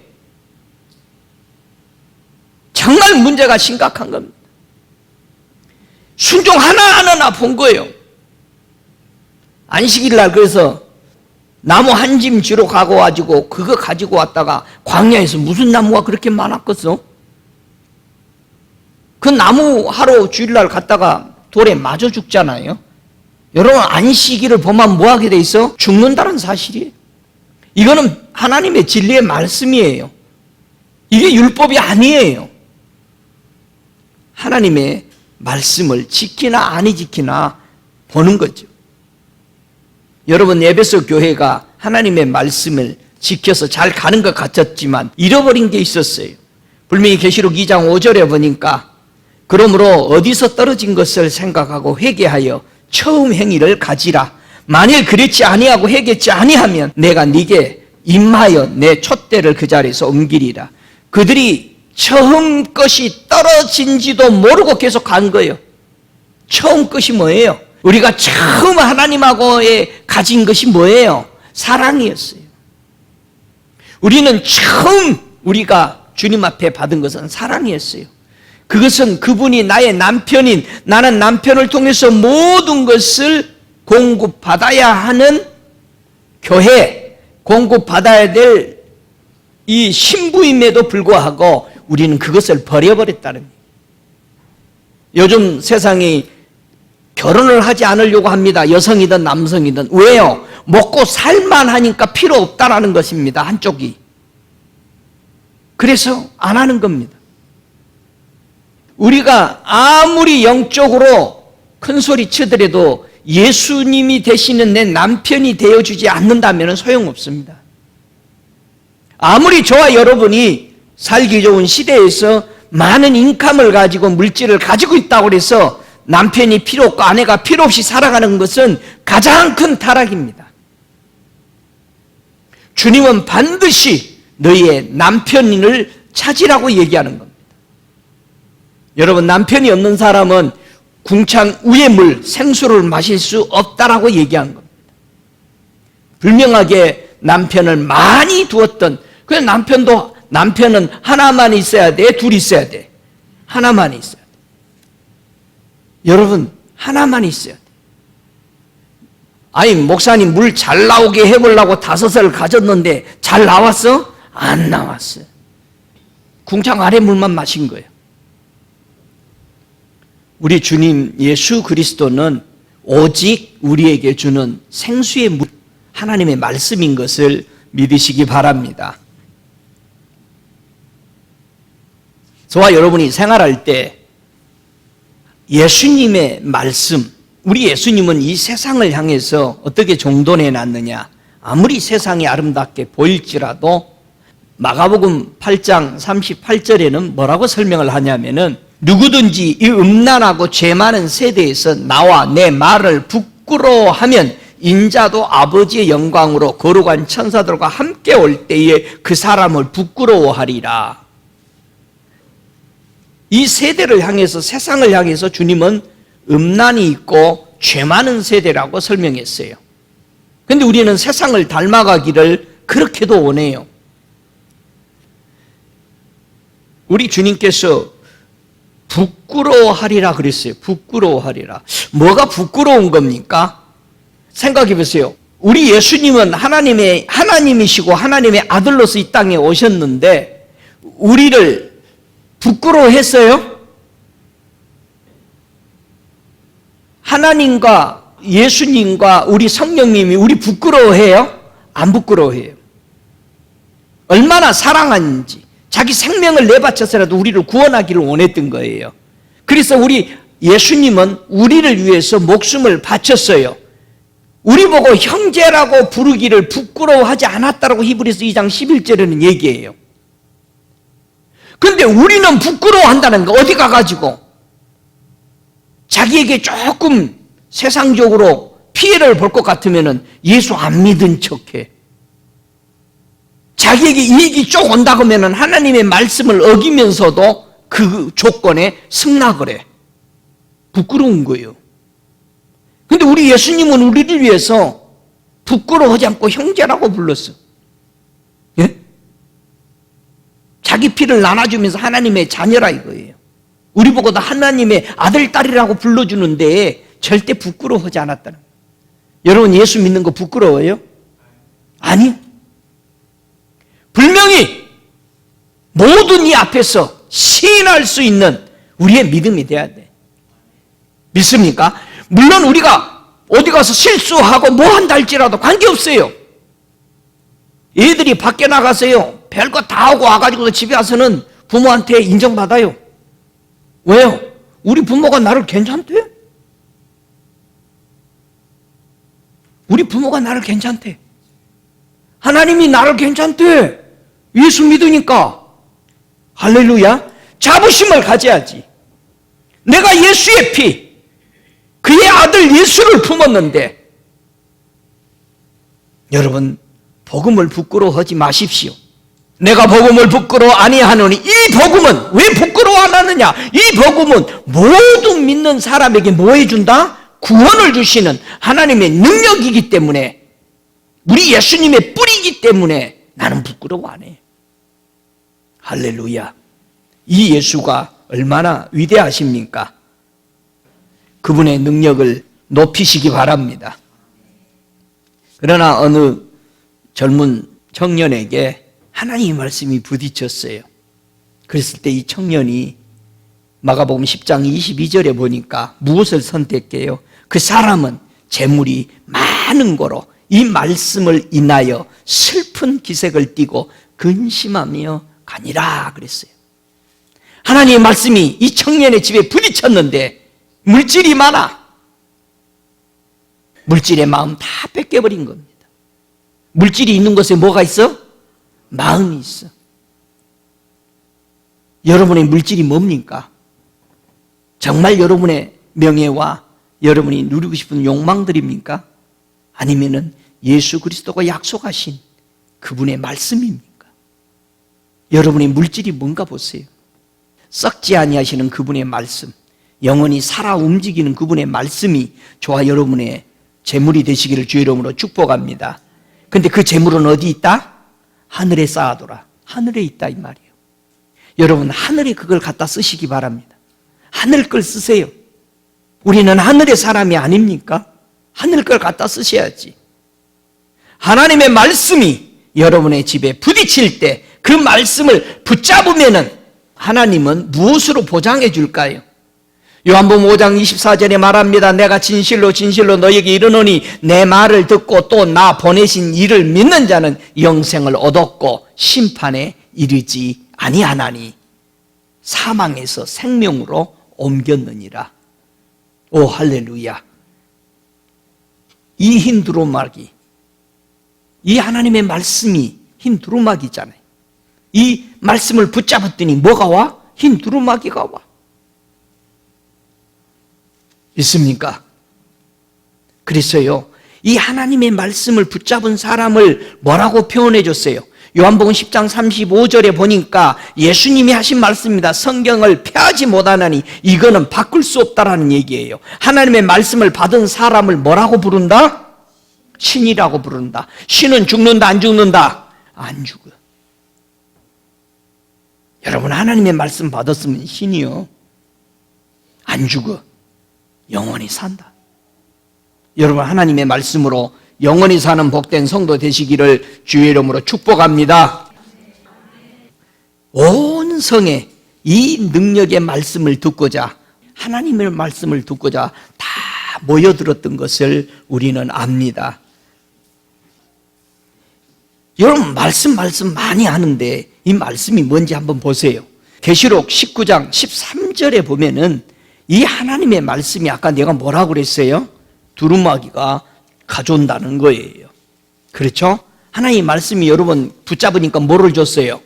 정말 문제가 심각한 겁니다. 순종 하나하나 본 거예요. 안식일날 그래서 나무 한 짐 쥐러 가고 그거 가지고 왔다가 광야에서 무슨 나무가 그렇게 많았겠어? 그 나무 하러 주일날 갔다가 돌에 맞아 죽잖아요. 여러분, 안식일을 보면 뭐 하게 돼 있어? 죽는다는 사실이에요. 이거는 하나님의 진리의 말씀이에요. 이게 율법이 아니에요. 하나님의 말씀을 지키나 아니 지키나 보는 거죠. 여러분, 에베소 교회가 하나님의 말씀을 지켜서 잘 가는 것 같았지만 잃어버린 게 있었어요. 분명히 계시록 2장 5절에 보니까 그러므로 어디서 떨어진 것을 생각하고 회개하여 처음 행위를 가지라. 만일 그렇지 아니하고 회개치 아니하면 내가 네게 임하여 내 촛대를 그 자리에서 옮기리라. 그들이 처음 것이 떨어진지도 모르고 계속 간 거예요. 처음 것이 뭐예요? 우리가 처음 하나님하고의 가진 것이 뭐예요? 사랑이었어요. 우리는 처음 우리가 주님 앞에 받은 것은 사랑이었어요. 그것은 그분이 나의 남편인, 나는 남편을 통해서 모든 것을 공급받아야 하는 교회, 공급받아야 될 이 신부임에도 불구하고 우리는 그것을 버려버렸다는 거예요. 요즘 세상이 결혼을 하지 않으려고 합니다. 여성이든 남성이든. 왜요? 먹고 살만 하니까 필요 없다라는 것입니다. 한쪽이. 그래서 안 하는 겁니다. 우리가 아무리 영적으로 큰 소리 치더라도 예수님이 되시는 내 남편이 되어주지 않는다면 소용없습니다. 아무리 저와 여러분이 살기 좋은 시대에서 많은 인감을 가지고 물질을 가지고 있다고 해서 남편이 필요 없고 아내가 필요 없이 살아가는 것은 가장 큰 타락입니다. 주님은 반드시 너희의 남편을 찾으라고 얘기하는 겁니다. 여러분, 남편이 없는 사람은 궁창 위의 물, 생수를 마실 수 없다라고 얘기한 겁니다. 분명하게 남편을 많이 두었던, 그래서 남편은 하나만 있어야 돼? 둘이 있어야 돼? 하나만 있어야 돼. 여러분, 하나만 있어야 돼. 아니, 목사님 물 잘 나오게 해보려고 5을 가졌는데 잘 나왔어? 안 나왔어요. 궁창 아래 물만 마신 거예요. 우리 주님 예수 그리스도는 오직 우리에게 주는 생수의 물, 하나님의 말씀인 것을 믿으시기 바랍니다. 저와 여러분이 생활할 때 예수님의 말씀, 우리 예수님은 이 세상을 향해서 어떻게 종도내 놨느냐. 아무리 세상이 아름답게 보일지라도 마가복음 8장 38절에는 뭐라고 설명을 하냐면은 누구든지 이 음란하고 죄 많은 세대에서 나와 내 말을 부끄러워하면 인자도 아버지의 영광으로 거룩한 천사들과 함께 올 때에 그 사람을 부끄러워하리라. 이 세대를 향해서, 세상을 향해서 주님은 음란이 있고 죄 많은 세대라고 설명했어요. 그런데 우리는 세상을 닮아가기를 그렇게도 원해요. 우리 주님께서 부끄러워하리라 그랬어요. 부끄러워하리라. 뭐가 부끄러운 겁니까? 생각해 보세요. 우리 예수님은 하나님이시고 하나님의 아들로서 이 땅에 오셨는데 우리를 부끄러워했어요? 하나님과 예수님과 우리 성령님이 우리 부끄러워해요? 안 부끄러워해요. 얼마나 사랑하는지 자기 생명을 내바쳐서라도 우리를 구원하기를 원했던 거예요. 그래서 우리 예수님은 우리를 위해서 목숨을 바쳤어요. 우리 보고 형제라고 부르기를 부끄러워하지 않았다라고 히브리서 2장 11절에는 얘기해요. 그런데 우리는 부끄러워한다는 거 어디 가가지고 자기에게 조금 세상적으로 피해를 볼 것 같으면 예수 안 믿은 척해. 자기에게 이익이 쪽 온다고 하면 하나님의 말씀을 어기면서도 그 조건에 승낙을 해. 부끄러운 거예요. 근데 우리 예수님은 우리를 위해서 부끄러워하지 않고 형제라고 불렀어. 예? 자기 피를 나눠주면서 하나님의 자녀라 이거예요. 우리 보고도 하나님의 아들, 딸이라고 불러주는데 절대 부끄러워하지 않았다는 거예요. 여러분 예수 믿는 거 부끄러워요? 아니요. 분명히 모든 이 앞에서 시인할 수 있는 우리의 믿음이 돼야 돼. 믿습니까? 물론 우리가 어디 가서 실수하고 뭐 한다 할지라도 관계없어요. 애들이 밖에 나가서요 별거 다 하고 와가지고 집에 와서는 부모한테 인정받아요. 왜요? 우리 부모가 나를 괜찮대. 우리 부모가 나를 괜찮대. 하나님이 나를 괜찮대. 예수 믿으니까. 할렐루야. 자부심을 가져야지. 내가 예수의 피, 그의 아들 예수를 품었는데 여러분 복음을 부끄러워하지 마십시오. 내가 복음을 부끄러워 아니하노니 이 복음은 왜 부끄러워 안 하느냐? 이 복음은 모든 믿는 사람에게 뭐 해준다? 구원을 주시는 하나님의 능력이기 때문에 우리 예수님의 뿌리이기 때문에 나는 부끄러워 안 해. 할렐루야. 이 예수가 얼마나 위대하십니까? 그분의 능력을 높이시기 바랍니다. 그러나 어느 젊은 청년에게 하나님의 말씀이 부딪혔어요. 그랬을 때 이 청년이 마가복음 10장 22절에 보니까 무엇을 선택해요? 그 사람은 재물이 많은 거로 이 말씀을 인하여 슬픈 기색을 띠고 근심하며 가니라 그랬어요. 하나님의 말씀이 이 청년의 집에 부딪혔는데 물질이 많아. 물질의 마음 다 뺏겨버린 겁니다. 물질이 있는 곳에 뭐가 있어? 마음이 있어. 여러분의 물질이 뭡니까? 정말 여러분의 명예와 여러분이 누리고 싶은 욕망들입니까? 아니면은 예수 그리스도가 약속하신 그분의 말씀입니까? 여러분의 물질이 뭔가 보세요. 썩지 아니하시는 그분의 말씀, 영원히 살아 움직이는 그분의 말씀이 저와 여러분의 재물이 되시기를 주의 이름으로 축복합니다. 근데 그 재물은 어디 있다? 하늘에 쌓아둬라. 하늘에 있다 이 말이에요. 여러분 하늘에 그걸 갖다 쓰시기 바랍니다. 하늘 걸 쓰세요. 우리는 하늘의 사람이 아닙니까? 하늘 걸 갖다 쓰셔야지. 하나님의 말씀이 여러분의 집에 부딪힐 때 그 말씀을 붙잡으면은 하나님은 무엇으로 보장해 줄까요? 요한복음 5장 24절에 말합니다. 내가 진실로 진실로 너에게 이르노니 내 말을 듣고 또 나 보내신 이를 믿는 자는 영생을 얻었고 심판에 이르지 아니하나니 사망에서 생명으로 옮겼느니라. 오 할렐루야. 이 흰 두루마기, 이 하나님의 말씀이 흰 두루마기잖아요. 이 말씀을 붙잡았더니 뭐가 와? 흰 두루마기가 와. 있습니까? 그래서요, 이 하나님의 말씀을 붙잡은 사람을 뭐라고 표현해 줬어요? 요한복음 10장 35절에 보니까 예수님이 하신 말씀입니다. 성경을 폐하지 못하나니 이거는 바꿀 수 없다라는 얘기예요. 하나님의 말씀을 받은 사람을 뭐라고 부른다? 신이라고 부른다. 신은 죽는다 안 죽는다? 안 죽어. 여러분 하나님의 말씀 받았으면 신이요 안 죽어. 영원히 산다. 여러분 하나님의 말씀으로 영원히 사는 복된 성도 되시기를 주의 이름으로 축복합니다. 온 성에 이 능력의 말씀을 듣고자, 하나님의 말씀을 듣고자 다 모여들었던 것을 우리는 압니다. 여러분, 말씀 많이 하는데 이 말씀이 뭔지 한번 보세요. 계시록 19장 13절에 보면은 이 하나님의 말씀이 아까 내가 뭐라고 그랬어요? 두루마기가 가져온다는 거예요. 그렇죠? 하나님의 말씀이 여러분 붙잡으니까 뭐를 줬어요?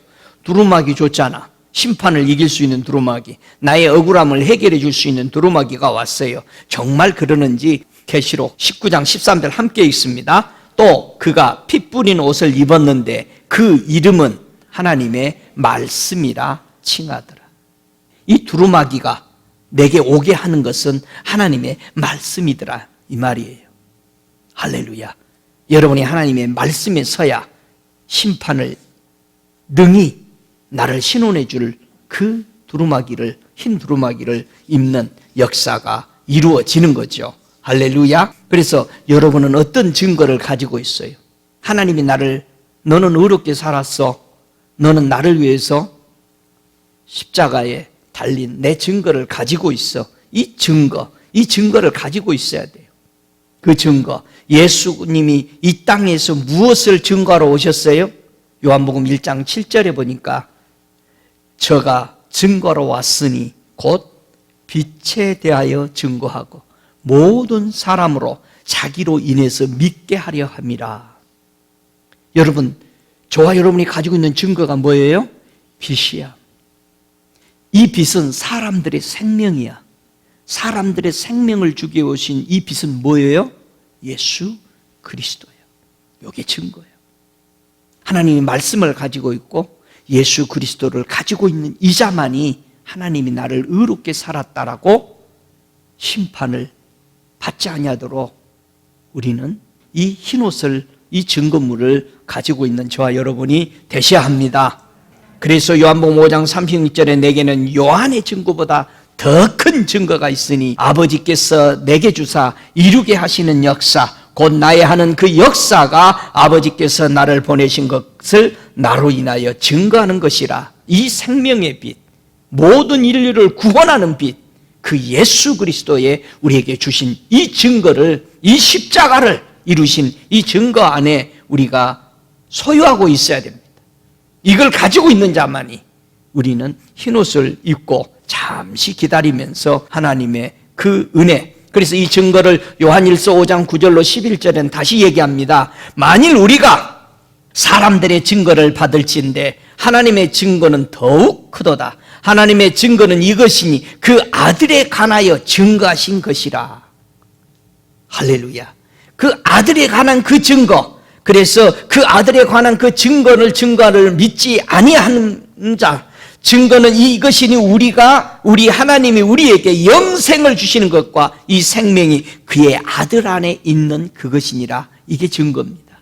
두루마기 줬잖아. 심판을 이길 수 있는 두루마기, 나의 억울함을 해결해 줄 수 있는 두루마기가 왔어요. 정말 그러는지 계시록 19장 13절 함께 읽습니다. 또 그가 피 뿌린 옷을 입었는데 그 이름은 하나님의 말씀이라 칭하더라. 이 두루마기가 내게 오게 하는 것은 하나님의 말씀이더라, 이 말이에요. 할렐루야. 여러분이 하나님의 말씀에 서야 심판을 능히 나를 신원해 줄 그 두루마기를, 흰 두루마기를 입는 역사가 이루어지는 거죠. 할렐루야. 그래서 여러분은 어떤 증거를 가지고 있어요? 하나님이 너는 의롭게 살았어, 너는 나를 위해서 십자가에 달린 내 증거를 가지고 있어. 이 증거를 가지고 있어야 돼요. 그 증거, 예수님이 이 땅에서 무엇을 증거하러 오셨어요? 요한복음 1장 7절에 보니까 저가 증거로 왔으니 곧 빛에 대하여 증거하고 모든 사람으로 자기로 인해서 믿게 하려 함이라. 여러분, 저와 여러분이 가지고 있는 증거가 뭐예요? 빛이야. 이 빛은 사람들의 생명이야. 사람들의 생명을 주기 오신 이 빛은 뭐예요? 예수 그리스도예요. 이게 증거예요. 하나님이 말씀을 가지고 있고 예수 그리스도를 가지고 있는 이 자만이 하나님이 나를 의롭게 살았다라고 심판을 받지 아니하도록 우리는 이 흰옷을, 이 증거물을 가지고 있는 저와 여러분이 되셔야 합니다. 그래서 요한복음 5장 36절에 내게는 요한의 증거보다 더 큰 증거가 있으니 아버지께서 내게 주사 이루게 하시는 역사, 곧 나의 하는 그 역사가 아버지께서 나를 보내신 것을 나로 인하여 증거하는 것이라. 이 생명의 빛, 모든 인류를 구원하는 빛, 그 예수 그리스도의 우리에게 주신 이 증거를, 이 십자가를 이루신 이 증거 안에 우리가 소유하고 있어야 됩니다. 이걸 가지고 있는 자만이 우리는 흰옷을 입고 잠시 기다리면서 하나님의 그 은혜, 그래서 이 증거를 요한일서 5장 9절로 11절엔 다시 얘기합니다. 만일 우리가 사람들의 증거를 받을진대 하나님의 증거는 더욱 크도다. 하나님의 증거는 이것이니 그 아들에 관하여 증거하신 것이라. 할렐루야. 그 아들에 관한 그 증거, 그래서 그 아들에 관한 그 증거를 믿지 아니하는 자, 증거는 이것이니 우리 하나님이 우리에게 영생을 주시는 것과 이 생명이 그의 아들 안에 있는 그것이니라. 이게 증거입니다.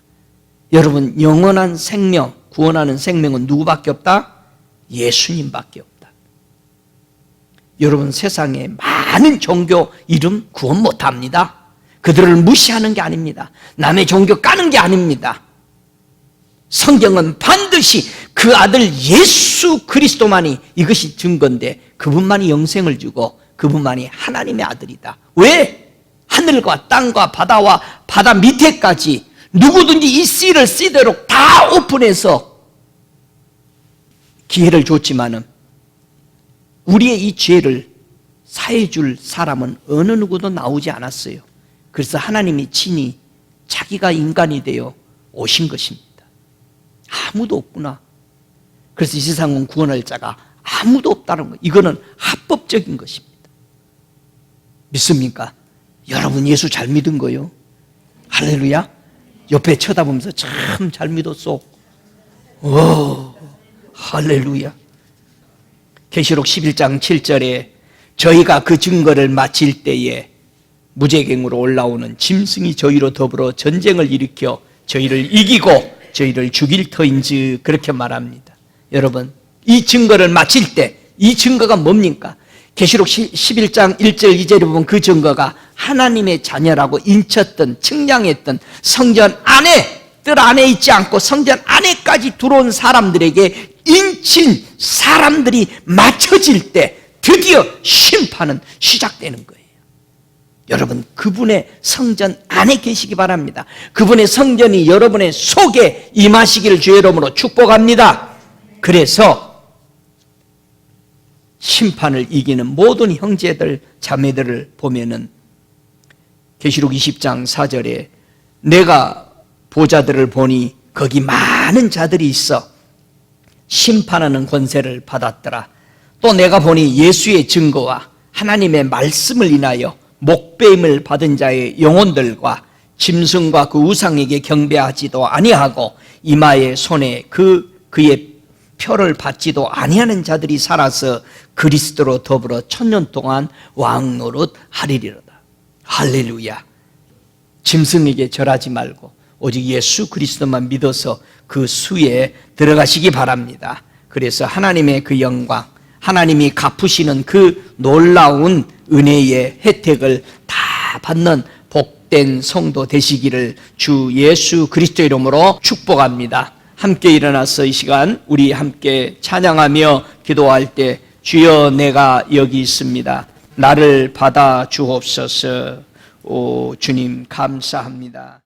여러분, 영원한 생명, 구원하는 생명은 누구밖에 없다? 예수님밖에 없다. 여러분, 세상에 많은 종교 이름 구원 못합니다. 그들을 무시하는 게 아닙니다. 남의 종교 까는 게 아닙니다. 성경은 반드시 그 아들 예수 그리스도만이 이것이 증거인데, 그분만이 영생을 주고 그분만이 하나님의 아들이다. 왜? 하늘과 땅과 바다와 바다 밑에까지 누구든지 이 씨를 씨대로 다 오픈해서 기회를 줬지만은 우리의 이 죄를 사해 줄 사람은 어느 누구도 나오지 않았어요. 그래서 하나님이 친히 자기가 인간이 되어 오신 것입니다. 아무도 없구나. 그래서 이 세상은 구원할 자가 아무도 없다는 거, 이거는 합법적인 것입니다. 믿습니까? 여러분, 예수 잘 믿은 거요? 할렐루야. 옆에 쳐다보면서 참 잘 믿었어. 오, 할렐루야. 계시록 11장 7절에 저희가 그 증거를 마칠 때에 무제갱으로 올라오는 짐승이 저희로 더불어 전쟁을 일으켜 저희를 이기고 저희를 죽일 터인지, 그렇게 말합니다. 여러분, 이 증거를 마칠 때, 이 증거가 뭡니까? 계시록 11장 1절 2절에 보면 그 증거가 하나님의 자녀라고 인쳤던 측량했던 성전 안에 뜰 안에 있지 않고 성전 안에까지 들어온 사람들에게 인친 사람들이 맞춰질 때 드디어 심판은 시작되는 거예요. 여러분, 그분의 성전 안에 계시기 바랍니다. 그분의 성전이 여러분의 속에 임하시기를 주의 이름으로 축복합니다. 그래서 심판을 이기는 모든 형제들 자매들을 보면은 계시록 20장 4절에 내가 보자들을 보니 거기 많은 자들이 있어 심판하는 권세를 받았더라. 또 내가 보니 예수의 증거와 하나님의 말씀을 인하여 목배임을 받은 자의 영혼들과 짐승과 그 우상에게 경배하지도 아니하고 이마에 손에 그의 표를 받지도 아니하는 자들이 살아서 그리스도로 더불어 1000년 동안 왕노릇 하리리로다. 할렐루야. 짐승에게 절하지 말고 오직 예수 그리스도만 믿어서 그 수에 들어가시기 바랍니다. 그래서 하나님의 그 영광, 하나님이 갚으시는 그 놀라운 은혜의 혜택을 다 받는 복된 성도 되시기를 주 예수 그리스도 이름으로 축복합니다. 함께 일어나서 이 시간 우리 함께 찬양하며 기도할 때 주여 내가 여기 있습니다. 나를 받아 주옵소서. 오 주님 감사합니다.